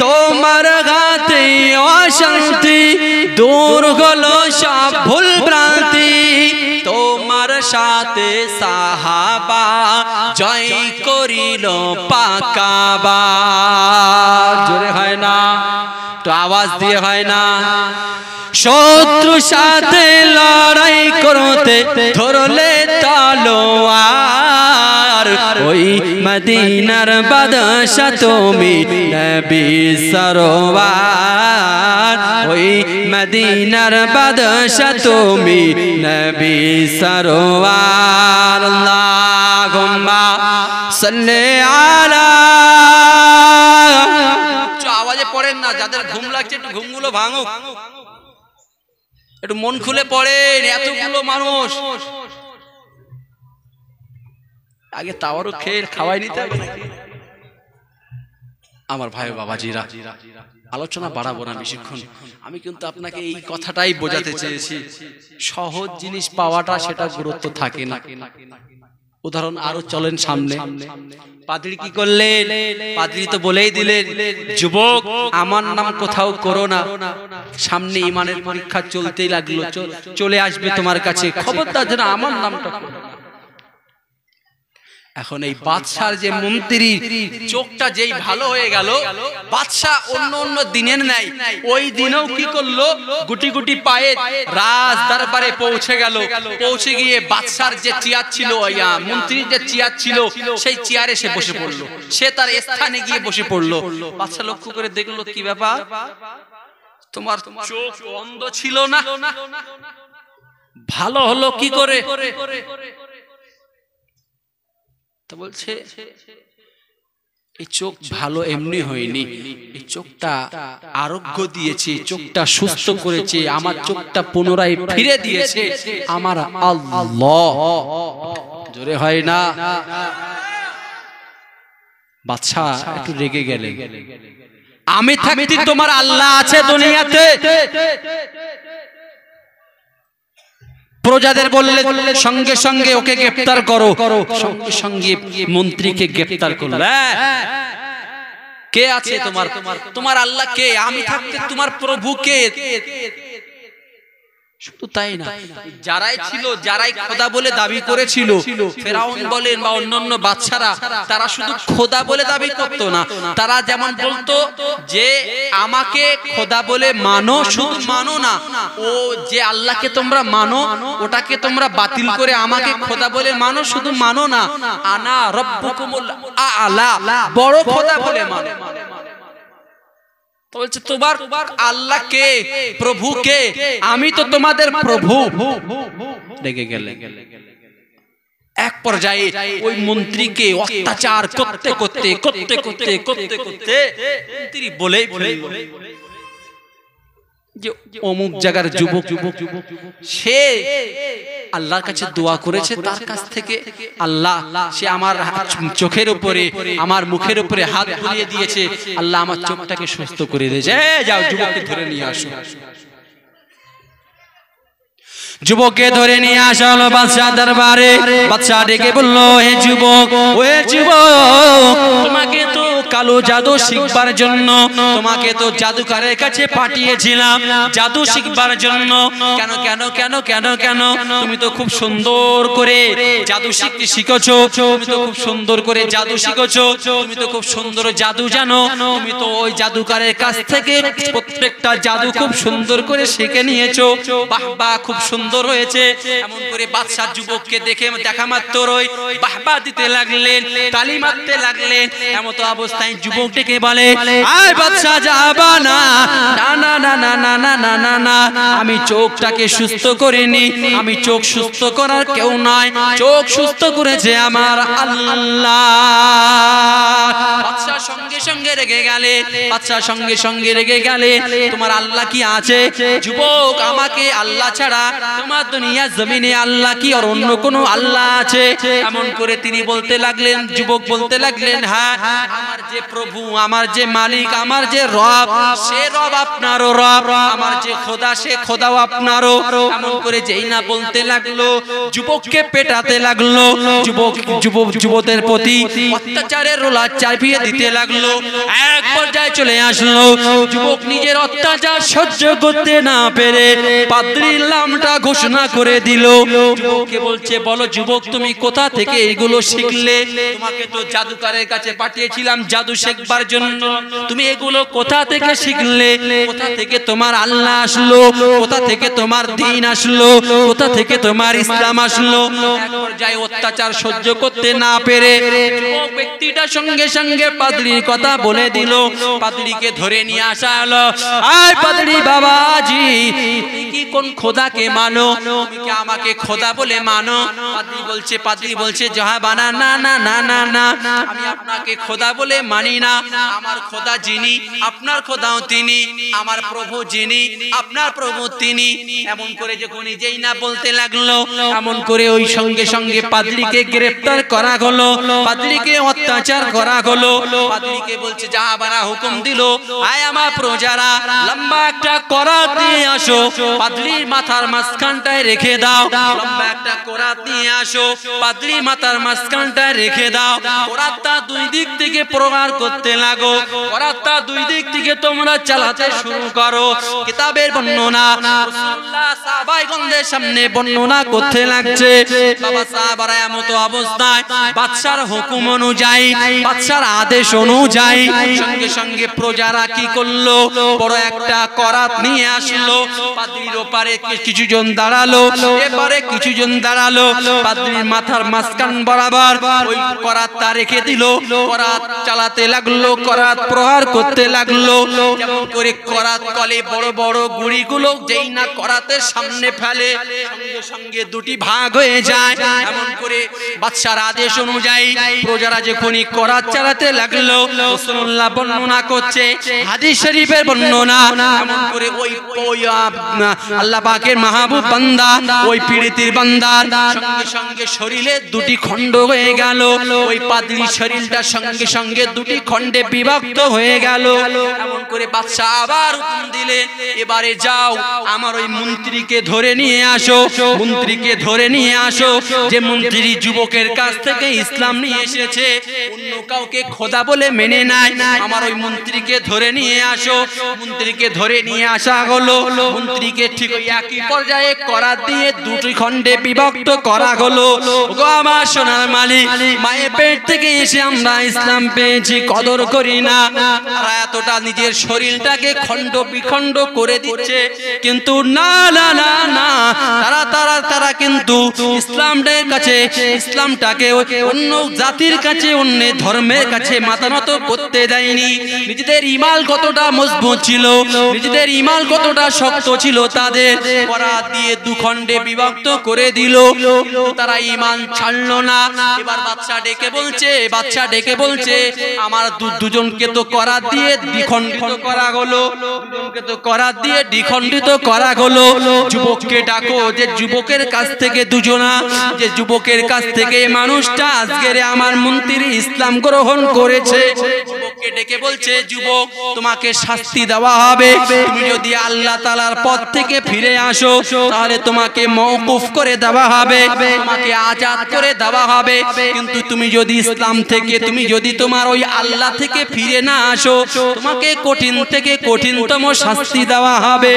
তোমার হাতে অশান্তি দূর হলো সব ভুল ভ্রান্তি তোমার সাথে সাহাবা জয় করিল পাকাবা জোরে হয় না তো আওয়াজ দিয়ে হয় না শত্রু সাথে লড়াই করতে ধরলে তলোয়ার ওই মদিনার বাদশা তুমি নবী সরওয়ার ওই মদিনার বাদশা তুমি নবী সরওয়ার আল্লাহুম্মা সাল্লি আলা আওয়াজে পড়েন না যাদের ঘুম লাগছে একটু ঘুমগুলো ভাঙো একটু মন খুলে পড়েন এতগুলো মানুষ আগে তাওয়ারও খেয়ে খাওয়াই নিতে হবে নাকি আমার ভাই বাবাজিরা আলোচনা বাড়াবো না বেশিক্ষণ আমি কিন্তু আপনাকে এই কথাটাই বোঝাতে চেয়েছি সহজ জিনিস পাওয়াটা সেটা গুরুত্ব থাকে না উদাহরণ আরো চলেন সামনে পাদ্রী কি করলেন পাদ্রী তো বলেই দিলেন যুবক আমার নাম কোথাও করো না সামনে ঈমানের পরীক্ষা চলতেই লাগলো চলে আসবে তোমার কাছে খবরদার যেন আমার নামটা এখন এই বাদশার যে মন্ত্রী চোখটা যেই ভালো হয়ে গেল বাদশা অন্য অন্য দিনের নাই ওই দিনেও কি করলো গুটি গুটি পায়ে রাজ দরবারে পৌঁছে গেল পৌঁছে গিয়ে বাদশার যে চেয়ার ছিল মন্ত্রীর যে চেয়ার ছিল সেই চেয়ারে সে বসে পড়লো সে তার স্থানে গিয়ে বসে পড়লো বাদশা লক্ষ্য করে দেখলো কি ব্যাপার তোমার চোখ অন্ধ ছিল না ভালো হলো কি করে তো বলছে এই চোখ ভালো এমনি হয়নি এই চোখটা আরোগ্য দিয়েছে চোখটা সুস্থ করেছে আমার চোখটা পুনরায় ফিরে দিয়েছে আমার আল্লাহ জোরে হয় না বাদশা একটু রেগে গেলেন আমি থাকতে তোমার আল্লাহ আছে দুনিয়াতে প্রজাদের বললে সঙ্গে সঙ্গে ওকে গ্রেফতার করো, সঙ্গে সঙ্গে মন্ত্রীকে গ্রেফতার করলো। কে আছে তোমার? তোমার আল্লাহ কে? আমি থাকতে তোমার প্রভু কে? শুধু তাই না, যারাই ছিল, যারাই খোদা বলে দাবি করেছিল, ফেরাউন বলেন বা অন্যান্য বাদশারা, তারা শুধু খোদা বলে দাবি করতো না, তারা যেমন বলতো যে আমাকে খোদা বলে মানো, শুধু মানো না, ও যে আল্লাহকে তোমরা মানো ওটাকে তোমরা বাতিল করে আমাকে খোদা বলে মানো, শুধু মানো না, আনা রব্বুকুমুল আ'লা, বড় খোদা বলে মানো। বলছে তোমার আল্লাহ কে, প্রভু কে? আমি তো তোমাদের প্রভু। রেগে গেলেন। এক পর্যায়ে ওই মন্ত্রীকে অত্যাচার করতে করতে করতে করতে করতে করতে মন্ত্রী বলে যে অমুক জায়গার যুবক সে আল্লাহর কাছে দোয়া করেছে, তার কাছ থেকে আল্লাহ সে আমার চোখের উপরে, আমার মুখের উপরে হাত বুলিয়ে দিয়েছে, আল্লাহ আমার চোখটাকে সুস্থ করে দিয়েছে। যাও যুবককে ধরে নিয়ে আসো। যুবককে ধরে নিয়ে আসা হলো বাদশাহ দরবারে। বাদশাহ ডেকে বললো, হে যুবক, ওহে যুবক, তোমাকে তো কালো জাদু শিখবার জন্য, তোমাকে তো জাদুকারের কাছে পাঠিয়েছিলাম জাদু শিখবার জন্য। কেন কেন কেন কেন কেন? তুমি তো খুব সুন্দর করে জাদু শিখেছো, তুমি তো খুব সুন্দর করে জাদু শিখেছো, তুমি তো খুব সুন্দর জাদু জানো, তুমি তো ওই জাদুকারের কাছ থেকে প্রত্যেকটা জাদু খুব সুন্দর করে শিখে নিয়েছো। বাহ বাহ, খুব সুন্দর হয়েছে। এমন করে বাদশাহ যুবককে দেখে দেখা মাত্রই বাহবা দিতে লাগলেন, তালি মারতে লাগলেন। এমন তো অবস্থায় যুবক ডেকে বলে, আয় বাদশাহ যাবা না, না না না না না না না না না, আমি চোখটাকে সুস্থ করিনি, আমি চোখ সুস্থ করার কেউ নয়, চোখ সুস্থ করেছে আমার আল্লাহ। বাদশাহ সঙ্গে সঙ্গে রেগে গেলে, বাদশাহ সঙ্গে সঙ্গে রেগে গেলে, তোমার আল্লাহ কি আছে? যুবক, আমাকে আল্লাহ ছাড়া তোমার দুনিয়া জমিনে আল্লাহ কি আর অন্য কোনো আল্লাহ আছে? এমন করে তিনি বলতে লাগলেন, যুবক বলতে লাগলেন, হ্যাঁ, আমার যে প্রভু, আমার যে মালিক, আমার যে রব, সে রব আপনারও রব, আমার যে খোদা, সে খোদাও আপনারও। এমন করে যেই না বলতে লাগলো, যুবককে পেটাতে লাগলো, যুবকদের প্রতি অত্যাচারের রোলা চাপিয়ে দিতে লাগলো। এক পর্যায়ে চলে আসলো, যুবক নিজের অত্যাচার সহ্য করতে না পেরে পাদ্রীর নামটা ঘোষণা করে দিল। যুবককে বলছে, বলো যুবক, তুমি কোথা থেকে এগুলো শিখলে? তোমাকে তো জাদুকারের কাছে পাঠিয়েছিলাম জাদু শিখবার জন্য, তুমি এগুলো কোথা থেকে শিখলে? কোথা থেকে তোমার আল্লাহ আসলো? কোথা থেকে তোমার দ্বীন আসলো? কোথা থেকে তোমার ইসলাম আসলো? এক পর্যায়ে অত্যাচার সহ্য করতে না পেরে যুবক ব্যক্তিটা সঙ্গে সঙ্গে পাদ্রীর কথা বলে দিল। পাদ্রীকে ধরে নিয়ে আসা হলো। আয় পাদ্রী বাবাজি, তুমি কি কোন খোদাকে মানো? তুমি কি আমাকে খোদা বলে মানো? পাদ্রী বলছে জাহাবানা, না না না না না, আমি আপনাকে খোদা বলে মানি না। আমার খোদা যিনি, আপনার খোদাও তিনি, আমার প্রভু যিনি, আপনার প্রভু তিনি। এমন করে যখন যেই না বলতে লাগলো, এমন করে ওই সঙ্গে সঙ্গে পাদ্রীকে গ্রেফতার করা হলো, পাদ্রীকে অত্যাচার করা হলো। পাদ্রীকে বলছে জাহাবানা হুকুম দিল, আয় আমার প্রজারা, লম্বা একটা করাত নিয়ে আসো, পাদ্রীর মাথার মাঝখানটায় রেখে দাও। লম্বা একটা করাত নিয়ে আসো, পাদ্রীর মাথার মাঝখানটায় রেখে দাও। করাতটা দুই দিক থেকে প্রহার করতে লাগো, করাতটা দুই দিক থেকে তোমরা চালাতে শুরু করো। কিতাবের বর্ণনা, রাসূলুল্লাহ সাহাবায়ে সামনে বর্ণনা করতে লাগছে। বাবা সাহাবারা এমন অবস্থায় বাদশার হুকুম অনুযায়ী, বাদশার আদেশ অনুযায়ী সঙ্গে সঙ্গে প্রজারা কি করলো? বড় একটা করাত নিয়ে আসলো। পাদ্রীর ওপারে কিছুজন দাঁড়ালো, এপারে কিছুজন দাঁড়ালো। পাদ্রীর মাথার মাঝখান বরাবর ওই করাতটা রেখে দিল। করাত চালাতে লাগলো, করাত প্রহার করতে লাগলো। যেমন করে করাত কলে বড় বড় গুড়িগুলো যেই না করাতের সামনে ফেলে, সঙ্গে সঙ্গে দুটি ভাগ হয়ে যায়। এমন করে বাদশার আদেশ অনুযায়ী প্রজারা যখনই করাত চালাতে লাগলো, রাসূলুল্লাহ বর্ণনা করছে, হাদিস শরীফের বর্ণনা, এমন করে ওই আল্লাহ পাকের মাহবুব বান্দা, ওই পীড়িতের বান্দার সঙ্গে সঙ্গে শরীরে দুটি খণ্ড হয়ে গেল। ওই পাদ্রীর শরীরটা সঙ্গে সঙ্গে দুটি খণ্ডে বিভক্ত হয়ে গেল। এমন করে বাদশাহ আবার হুকুম দিলেন, এবারে যাও আমার ওই মন্ত্রীকে ধরে নিয়ে আসো, মন্ত্রীকে ধরে নিয়ে আসো, যে মন্ত্রী যুবকের কাছ থেকে ইসলাম নিয়ে এসেছে, অন্য কাউকে খোদা বলে মেনে নাই, আমার ওই মন্ত্রীকে ধরে নিয়ে আসো। মন্ত্রীকে ধরে নিয়ে আসা হলো, মন্ত্রীকে ঠিক একই পর্যায়ে করাত দিয়ে দুটি খণ্ডে বিভক্ত করা হলো। গো আমার সোনার মালিক, মায়ের পেট থেকে এসে আমরা ইসলাম পেয়েছি, কদর করি না। তারা এতটা নিজের শরীরটাকে খণ্ড বিখণ্ড করে দিচ্ছে, কিন্তু না না না না, তারা তারা তারা কিন্তু ইসলামের কাছে, ইসলামটাকে অন্য জাতির কাছে, অন্য ধর্মের কাছে মাথা নত করতে দেয়নি। নিজেদের ঈমান কতটা মজবুত ছিল, নিজেদের ঈমান কতটা শক্ত ছিল, তাদের করাত দিয়ে দুখণ্ডে বিভক্ত করে দিল, তারা ঈমান ছাড়লো না। এবার বাদশা ডেকে বলছে, বাদশা ডেকে বলছে, আমার দুজনকে তো করাত দিয়ে দ্বিখণ্ডিত করা হলো, দুজনকে তো করাত দিয়ে দ্বিখণ্ডিত করা হলো। যুবককে ডাকো, যে যুবকের কাছ থেকে দুজনা, যে যুবকের কাছ থেকে মানুষটা আজকের আমার মন্ত্রী ইসলাম গ্রহণ করেছে, যুবককে ডেকে বলছে, যুবক তোমাকে শাস্তি দেওয়া হবে, তুমি যদি আল্লাহ তাআলার পথ থেকে ফিরে আসো তাহলে তোমাকে মওকুফ করে দেওয়া হবে, তোমাকে আজাদ করে দেওয়া হবে, কিন্তু তুমি যদি ইসলাম থেকে, তুমি যদি তোমার ওই আল্লাহ থেকে ফিরে না আসো, তোমাকে কঠিন থেকে কঠিনতম শাস্তি দেওয়া হবে।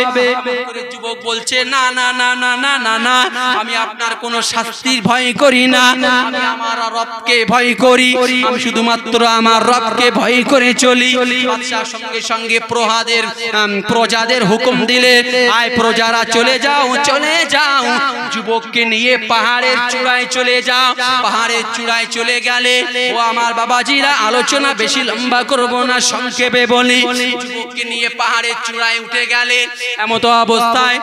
যুবক বলছে, না না না না না না না, আমি আপনার কোনো শাস্তির ভয় করি না, আমি আমার রবকে ভয় করি, আমি শুধুমাত্র আমার রবকে ভয় করে চলি। বাদশাহ সঙ্গে সঙ্গে প্রজাদের হুকুম দিলে, আয় প্রজারা চলে যাও, চলে যাও, যুবককে নিয়ে পাহাড়ের চূড়ায় চলে যাও। পাহাড়ের চূড়ায় চলে গেলে, ও আমার বাবাজিরা, আলোচনা বেশি লম্বা করব না, সংক্ষেপে বলি, যুবককে নিয়ে পাহাড়ের চূড়ায় উঠে গেলে, এমতো অবস্থায়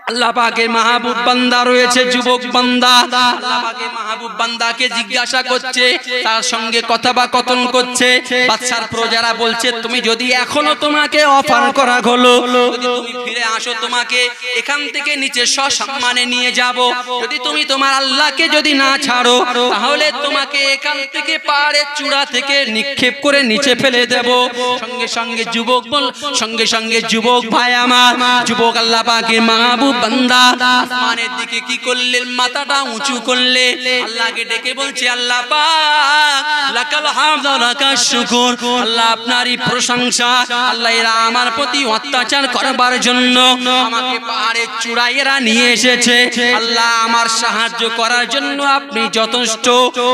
আল্লাহ পাকের মাহবুব বান্দা রয়েছে, যুবক বান্দা, আল্লাহ পাকের মাহবুব বান্দাকে জিজ্ঞাসা করছে, তার সঙ্গে কথোপকথন করছে। বাদশার প্রজারা বলছে, তুমি যদি এখনো তোমাকে অফার করা হলো, যদি তুমি ফিরে আসো, তোমাকে এখান থেকে নিচে সসম্মানে নিয়ে যাব, যদি তুমি তোমার আল্লাহকে যদি না ছাড়ো, তাহলে তোমাকে এখান থেকে পাহাড়ের চূড়া থেকে নিক্ষেপ করে নিচে ফেলে দেব। সঙ্গে সঙ্গে যুবক সঙ্গে সঙ্গে যুবক ভাই আমার, যুবক আল্লাহ পাকের মাহবুব বান্দা আসমানের দিকে কি করলেন, মাথাটা উঁচু করলে, আল্লাহকে ডেকে বলছে, আল্লাহ পাক লাকাল হামদ ওয়া লাকাশ শুকর, আল্লাহ আপনারই প্রশংসা, আল্লাহ এরা আমার প্রতি অত্যাচার করবার জন্য আমাকে পাহাড়ের চূড়ায় এরা নিয়ে এসেছে, আল্লাহ আমার সাহায্য করার জন্য আপনি যথেষ্ট।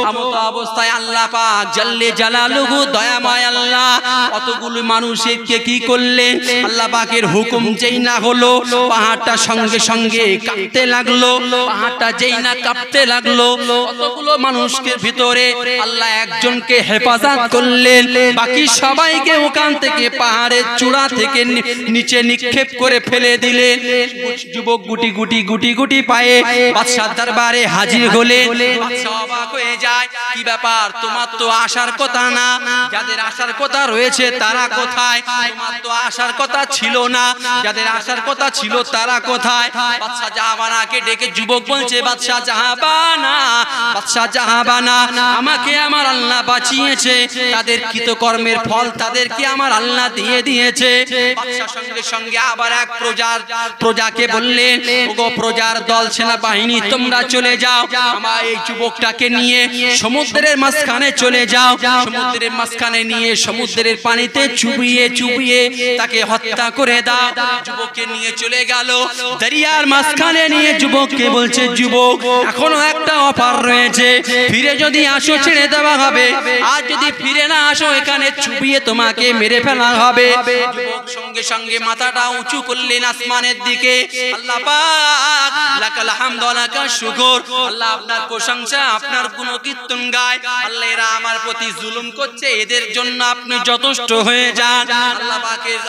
আমতো অবস্থায় আল্লাহ পাক জাল্লে জালালুহু, দয়াময় আল্লাহ, কতগুলো মানুষকে কি করলেন, আল্লাহ পাকের হুকুম যেই না হলো, পাহাড়টা সঙ্গে সঙ্গে কাঁপতে লাগলো, পাহাড়টা যেই না কাঁপতে লাগলো, কতগুলো মানুষকে ভিতরে আল্লাহ একজনকে হেফাজত করলেন, বাকি সবাইকে ওখান থেকে পাহাড়ের চূড়া থেকে নিচে নিক্ষেপ করে ফেলে দিলেন। যুবক গুটি গুটি গুটি গুটি পায়ে বাদশার দরবারে হাজির হলেন। বাদশা অবাক হয়ে যায়, কি ব্যাপার, তোমার তো আসার কথা না, যাদের আসার কথা রয়েছে তারা কোথায়, তোমার তো আসার কথা ছিল না, যাদের আসার কথা ছিল তারা কোথায়? বাদশা জাহাবানাকে ডেকে যুবক বলছে, বাদশা জাহাবানা, বাদশা জাহাবানা, আমাকে আমার আল্লাহ বাঁচিয়েছে, তাদের কৃতকর্মের ফল তাদেরকে আমার আল্লাহ দিয়ে দিয়েছে। বাদশা সঙ্গে সঙ্গে আবার এক প্রজাকে বললেন, ওগো প্রজার দল, সেনাবাহিনী, তোমরা চলে যাও, আমার এই যুবকটাকে নিয়ে সমুদ্রের মাঝখানে চলে যাও, সমুদ্রের মাঝখানে নিয়ে সমুদ্রের পানিতে চুবিয়ে চুবিয়ে তাকে হত্যা করে দাও। যুবককে নিয়ে চলে গেল, দরিয়ার মাঝখানে নিয়ে যুবককে বলছে, যুবক এখনো একটা অফার রয়েছে, ফিরে যদি আসো ছেড়ে দেওয়া হবে, আর যদি ফিরে না আসো এখানে চুবিয়ে তোমাকে মেরে ফেলা হবে। যুবক সঙ্গে সঙ্গে মাথাটা উঁচু করলেন আসমানের দিকে, আল্লাহ পাক লাকাল হামদ ওয়া লাকাশ শুকর, আল্লাহ আপনার প্রশংসা, আপনার গুণকীর্তন গায়, আল্লাহ এরা আমার প্রতি জুলুম করছে, এদের জন্য আপনি যথেষ্ট হয়ে যান।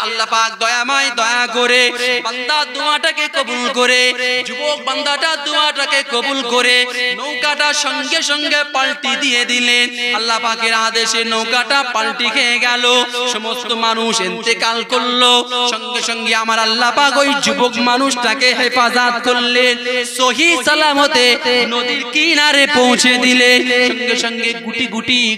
আল্লাহ পাক দয়াময়, দয়া করে বান্দার দোয়াটাকে কবুল করে, যুবক বান্দাটা দোয়াটাকে কবুল করে নৌকাটা সঙ্গে সঙ্গে পাল্টি দিয়ে দিলেন। আল্লাহ পাকের আদেশে নৌকাটা পাল্টি খেয়ে গেল, সমস্ত মানুষ ইন্তেকাল করলো। সঙ্গে সঙ্গে আমার আল্লাহ পাক ওই যুবক মানুষটাকে হেফাজত করলেন, সহি সালামতে নদীর কিনারে পৌঁছে দিলে। সঙ্গে সঙ্গে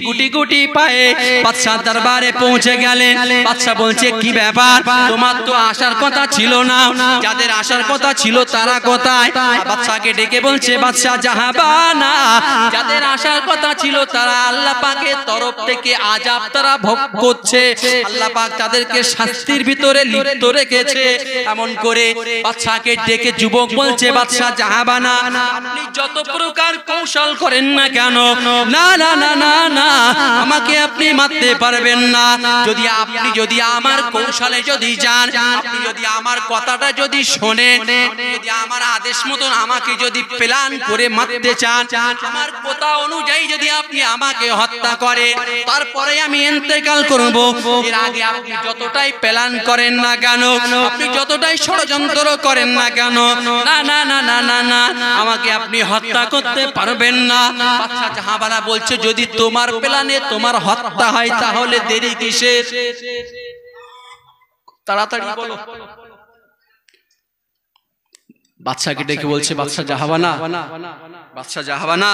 গুটি গুটি পায়ে বাদশাহ দরবারে পৌঁছে গেলেন। বাদশাহ বলছে, কি ব্যাপার, তোমার তো আসার কথা ছিল না, যাদের আসার কথা ছিল তারা কোথায়? বাদশাকে ডেকে বলছে, বাদশাহ জাহাবানা, যাদের আসার কথা ছিল তারা আল্লাহ পাকের তরফ থেকে আযাব তারা ভোগ করছে, আল্লাহ পাক তাদেরকে শাস্তির ভিতরে লিপ্ত রেখেছে। এমন করে বাদশাকে ডেকে যুবক বলছে, বাদশাহ জাহাবানা, আপনি যত প্রকার কৌশল করেন না কেন, না না না না না, আমাকে আপনি মারতে পারবেন না। যদি আমার কৌশলে যদি যান, আপনি যদি আমার কথাটা যদি শোনেন, যদি আমার আদেশ মতন আমাকে যদি প্ল্যান করে মারতে চান, আমার কথা অনুযায়ী যদি আপনি আমাকে হত্যা করেন, তারপরে আমি ইন্তেকাল করব। এর আগে আপনি যতটাই প্ল্যান করেন না কেন, আপনি যতটাই ষড়যন্ত্র করেন না কেন, না না না না না না, আমাকে আপনি হত্যা করতে পারবেন না। বাদশা জাহাবানা বলছে, যদি তোমার প্ল্যানে তোমার হত্যা হয় তাহলে দেরি কিসের? তাড়াতাড়ি বলো। বাদশাকে ডেকে বলছে, বাদশা জাহাবানা, বাদশা জাহাবানা,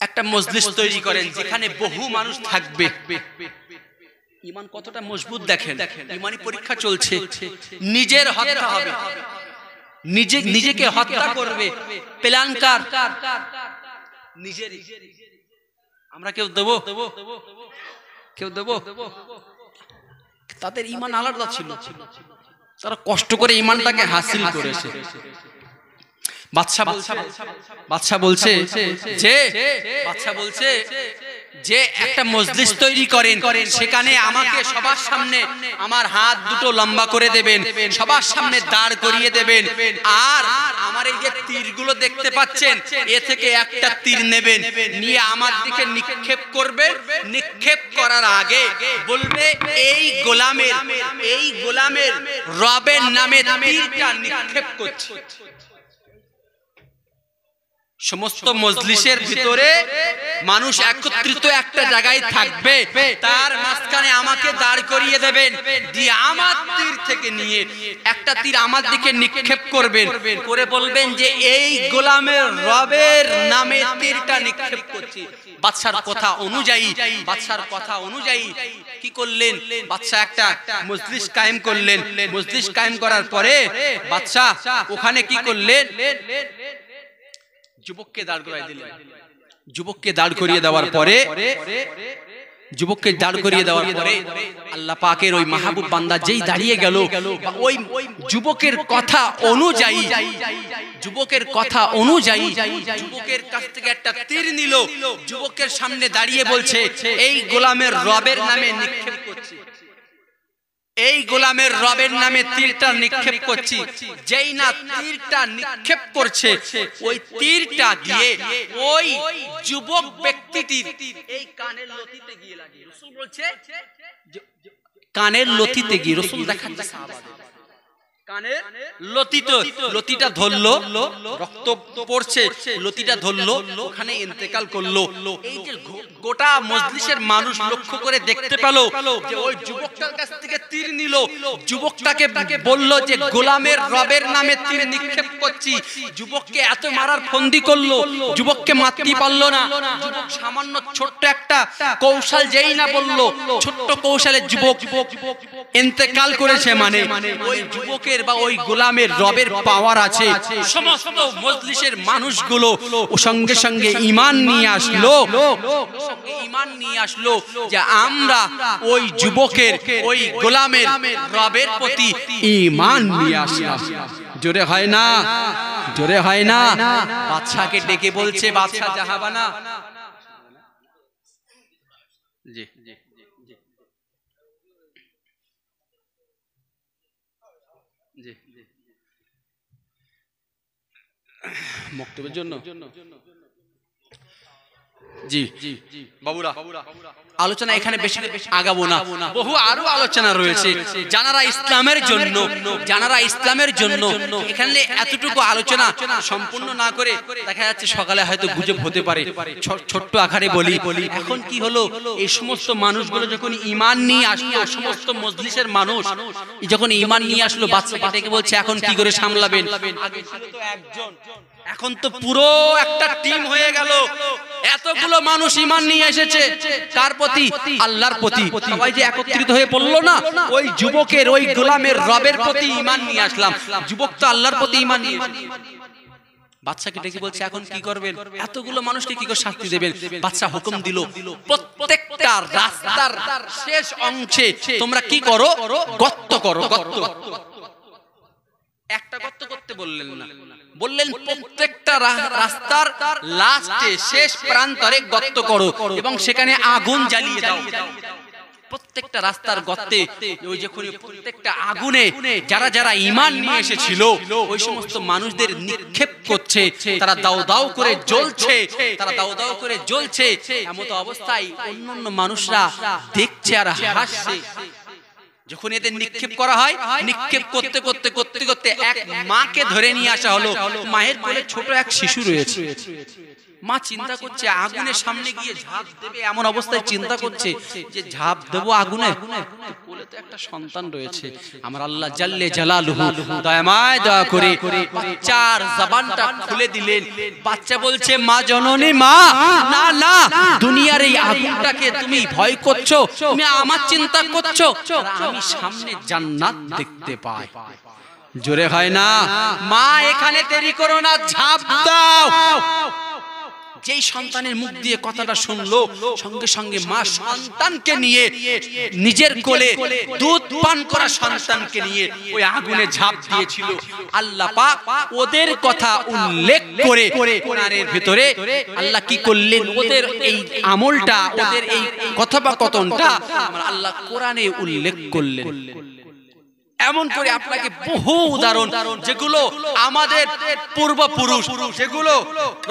একটা মজলিস তৈরি করেন যেখানে বহু মানুষ থাকবে। ঈমান কতটা মজবুত দেখেন, ঈমানি পরীক্ষা চলছে। নিজের হত্যা হবে, নিজেকে হত্যা করবে, প্ল্যান কার? নিজেরই। আমরা কেউ দেবো? কেউ দেবো? তাদের ঈমান আলাদা ছিল, তারা কষ্ট করে ঈমানটাকে হাসিল করেছে। বাদশা বলছে যে একটা মজলিস তৈরি করেন, সেখানে আমাকে সবার সামনে আমার হাত দুটো লম্বা করে দেবেন, সবার সামনে দাঁড় করিয়ে দেবেন, আর আমার এই যে তীরগুলো দেখতে পাচ্ছেন, এ থেকে একটা তীর নেবেন, নিয়ে আমার দিকে নিক্ষেপ করবে। নিক্ষেপ করার আগে বলবে, এই গোলামের রবের নামে তীরটা নিক্ষেপ করছে। সমস্ত মজলিসের ভিতরে মানুষ একত্রিত একটা জায়গায় থাকবে, তার মাঝখানে আমাকে দাঁড় করিয়ে দেবেন, দিয়ে আমার তীর থেকে নিয়ে একটা তীর আমার দিকে নিক্ষেপ করবেন, করে বলবেন যে এই গোলামের রবের নামে তীরটা নিক্ষেপ করছি। বাদশার কথা অনুযায়ী কি করলেন? বাদশা একটা মজলিস কায়েম করলেন। মজলিস কায়েম করার পরে বাদশা ওখানে কি করলেন? যুবককে দাঁড় করিয়ে দিলেন। যুবককে দাঁড় করিয়ে দেওয়ার পরে আল্লাহ পাকের ওই মাহবুব বান্দা যেই দাঁড়িয়ে গেল, ওই যুবকের কথা অনুযায়ী যুবকের কাছ থেকে একটা তীর নিল, যুবকের সামনে দাঁড়িয়ে বলছে, এই গোলামের রবের নামে নিক্ষেপ করছি, এই গোলামের রবের নামে তীরটা নিক্ষেপ করছি। যেই না তীরটা নিক্ষেপ করছে, ওই তীরটা গিয়ে ওই যুবক ব্যক্তিটির এই কানের লতিতে গিয়ে লাগে। রাসূল বলছে, কানের লতিতে গিয়ে, রাসূল দেখাচ্ছে সাহাবাদের কানের লতিটা ধরলো, রক্ত পড়ছে, লতিটা ধরলো, ওখানে ইন্তেকাল করলো। এই যে গোটা মজলিসের মানুষ লক্ষ্য করে দেখতে পেল যে ওই যুবকটার কাছ থেকে তীর নিল, যুবকটাকে বলল যে গোলামের রবের নামে তীর নিক্ষেপ করছি। যুবককে এত মারার ফন্দি করলো, যুবককে মারতে পারলো না। যুবক সামান্য ছোট্ট একটা কৌশল যেই না বললো, ছোট্ট কৌশলে যুবক ইন্তেকাল করেছে। মানে ওই যুবকের বা ওই গোলামের রবের পাওয়ার আছে। সমস্ত মজলিসের মানুষগুলো সঙ্গে সঙ্গে ঈমান নিয়ে আসলো যে আমরা ওই যুবকের, ওই গোলামের রবের প্রতি ঈমান নিয়ে আসলাম। জোরে হয় না? বাদশাকে ডেকে বলছে, বাদশা জাহাবানা, জি বক্তব্যের জন্য জি বাবুরা, আলোচনা এখানে বেশি আগাবো না, বহু আরো আলোচনা রয়েছে। জানারা ইসলামের জন্য এখানে এতটুকু আলোচনা সম্পূর্ণ না করে দেখা যাচ্ছে সকালে হয়তো গুজব হতে পারে। ছোট্ট আকারে বলি, এখন কি হলো, এই সমস্ত মানুষগুলো যখন ঈমান নিয়ে আসলো, সমস্ত মজলিসের মানুষ যখন ঈমান নিয়ে আসলো, বাচ্চাকে ডেকে বলছে এখন কি করে সামলাবেন। আগে ছিল তো একজন, এখন তো পুরো একটা টিম হয়ে গেল। এতগুলো মানুষ ঈমান নিয়ে এসেছে কার প্রতি? আল্লাহর প্রতি। সবাই যে একত্রিত হয়ে পড়লো না, ওই যুবকের, ওই গোলামের রবের প্রতি ঈমান নিয়ে আসলাম। যুবক তো আল্লাহর প্রতি ঈমান নিয়ে এসেছে। বাদশাকে ডেকে বলছে এখন কি করবেন, এতগুলো মানুষকে কি করে শাস্তি দেবেন? বাদশা হুকুম দিল, প্রত্যেকটা রাস্তার শেষ অংশে তোমরা কি করো, গর্ত করো। গর্ত, একটা গর্ত করতে বললেন না, বললেন প্রত্যেকটা রাস্তার লাস্টে, শেষ প্রান্তরে গর্ত করো এবং সেখানে আগুন জ্বালিয়ে দাও। প্রত্যেকটা রাস্তার গর্তে ওই যখন প্রত্যেকটা আগুনে যারা যারা ঈমান নিয়ে এসেছিল ওই সমস্ত মানুষদের নিক্ষেপ করছে, তারা দাও দাও করে জ্বলছে। এমত অবস্থায় অন্যান্য মানুষরা দেখছে আর হাসছে। যখন এদের নিক্ষেপ করা হয়, নিক্ষেপ করতে করতে এক মাকে ধরে নিয়ে আসা হলো। মায়ের কোলে ছোট এক শিশু রয়েছে। মা চিন্তা করছে আগুনের সামনে গিয়ে ঝাঁপ দেবে, এমন অবস্থায় চিন্তা করছে যে ঝাঁপ দেবো আগুনে, কোলে তো একটা সন্তান রয়েছে। আমার আল্লাহ জাল্লে জালালুহু দয়াময় দয়া করে বাচ্চার জবানটা খুলে দিলেন। বাচ্চা বলছে মা জননী, মা না না, দুনিয়ার এই আগুনটাকে তুমি ভয় করছো, তুমি আমার চিন্তা করছো, আমি সামনে জান্নাত দেখতে পাই। জোরে হয় না, মা এখানে দেরি করো না, ঝাঁপ দাও। যেই সন্তানের মুখ দিয়ে কথাটা শুনলো, সঙ্গে সঙ্গে মা সন্তানকে নিয়ে, নিজের কোলে দুধ পান করা সন্তানকে নিয়ে ওই আগুনে ঝাঁপ দিয়েছিল। আল্লাহ পাক ওদের কথা উল্লেখ করে কোরআনের ভিতরে আল্লাহ কি করলেন, ওদের এই আমলটা, ওদের এই কথোপকথনটা আমার আল্লাহ কোরআনে উল্লেখ করলেন। এমন করে আপনাকে বহু উদাহরণ, যেগুলো আমাদের পূর্বপুরুষ, যেগুলো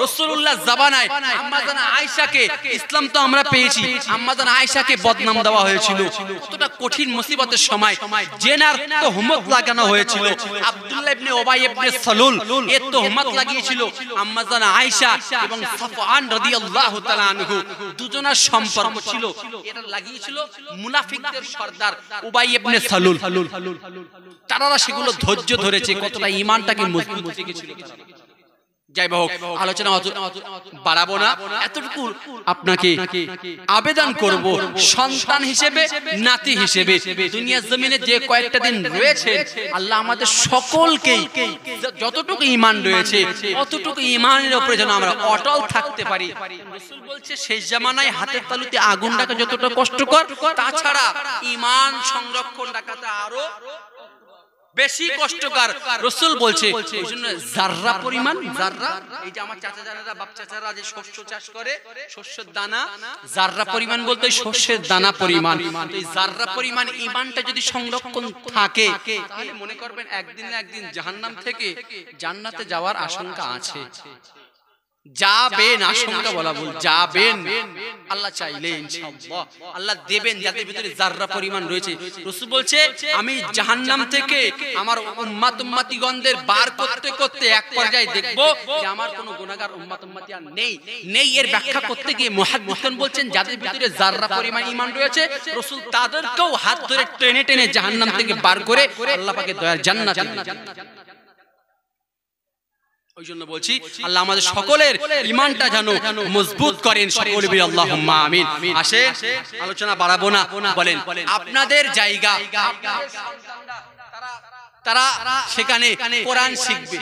রাসূলুল্লাহ জামানায় আম্মা জানা আয়েশাকে, ইসলাম তো আমরা পেয়েছি, আম্মা জানা আয়েশাকে বদনাম দেওয়া হয়েছিল। কতটা কঠিন মুসিবতের সময় জেনার তোহমত লাগানো হয়েছিল। আব্দুল্লাহ ইবনে উবাই ইবনে সালুল এর তোহমত লাগিয়েছিল আম্মা জানা আয়েশা এবং সাফওয়ান রাদিয়াল্লাহু তাআলা আনহু, দুজনের সম্পর্ক ছিল। এটা লাগিয়েছিল মুনাফিকদের সর্দার উবাই ইবনে সালুল। তারা সেগুলো ধৈর্য ধরেছে, কতটা ঈমানটাকে মজবুত রেখেছিল। যাই হোক, আলোচনা বাড়াবো না, এতটুকু আপনাকে আবেদন করব, সন্তান হিসেবে, নাতি হিসেবে দুনিয়ার জমিনে যে কয়েকটা দিন রয়েছে, আল্লাহ আমাদের সকলকেই যতটুকু ঈমান রয়েছে অতটুকু ঈমানের উপরে যেন আমরা অটল থাকতে পারি। রাসূল বলছে শেষ জামানায় হাতের তালুতে আগুন রাখা যতটা কষ্টকর, তাছাড়া ঈমান সংরক্ষণ রাখাটা আরো বেশি কষ্টকর। রাসূল বলছে ওইজন্য জাররা পরিমাণ, জাররা, এই যে আমার চাচা জানেরা, বাপ চাচারা যে শস্য চাষ করে, শস্যের দানা, জাররা পরিমাণ বলতে শস্যের দানা পরিমাণ। এই জাররা পরিমাণ ঈমানটা যদি সংরক্ষণ থাকে, তাহলে মনে করবেন একদিন না একদিন জাহান্নাম থেকে জান্নাতে যাওয়ার আশঙ্কা আছে। যাবেন, আশঙ্কা বলা ভুল, যাবেন। আল্লাহ চাইলে ইনশাআল্লাহ আল্লাহ দেবেন যাদের ভিতরে জাররা পরিমাণ রয়েছে। রাসূল বলছে আমি জাহান্নাম থেকে আমার উম্মতগণদের বার করতে করতে এক পর্যায়ে দেখব যে আমার কোনো গুনাহগার উম্মত আর নেই। এর ব্যাখ্যা করতে গিয়ে মুহাদ্দিসগণ বলছেন যাদের ভিতরে জাররা পরিমাণ ঈমান রয়েছে, রাসূল তাদেরকেও হাত ধরে টেনে টেনে জাহান্নাম থেকে বার করে আল্লাহ পাকের দয়ার জান্নাতে নিয়ে যান। ওই জন্য বলছি আল্লাহ আমাদের সকলের ঈমানটা যেন মজবুত করেন, সকলে বলি আল্লাহুম্মা আমিন। আসেন, আলোচনা বাড়াবো না, বলেন আপনাদের জায়গা, তারা সেখানে কোরআন শিখবে,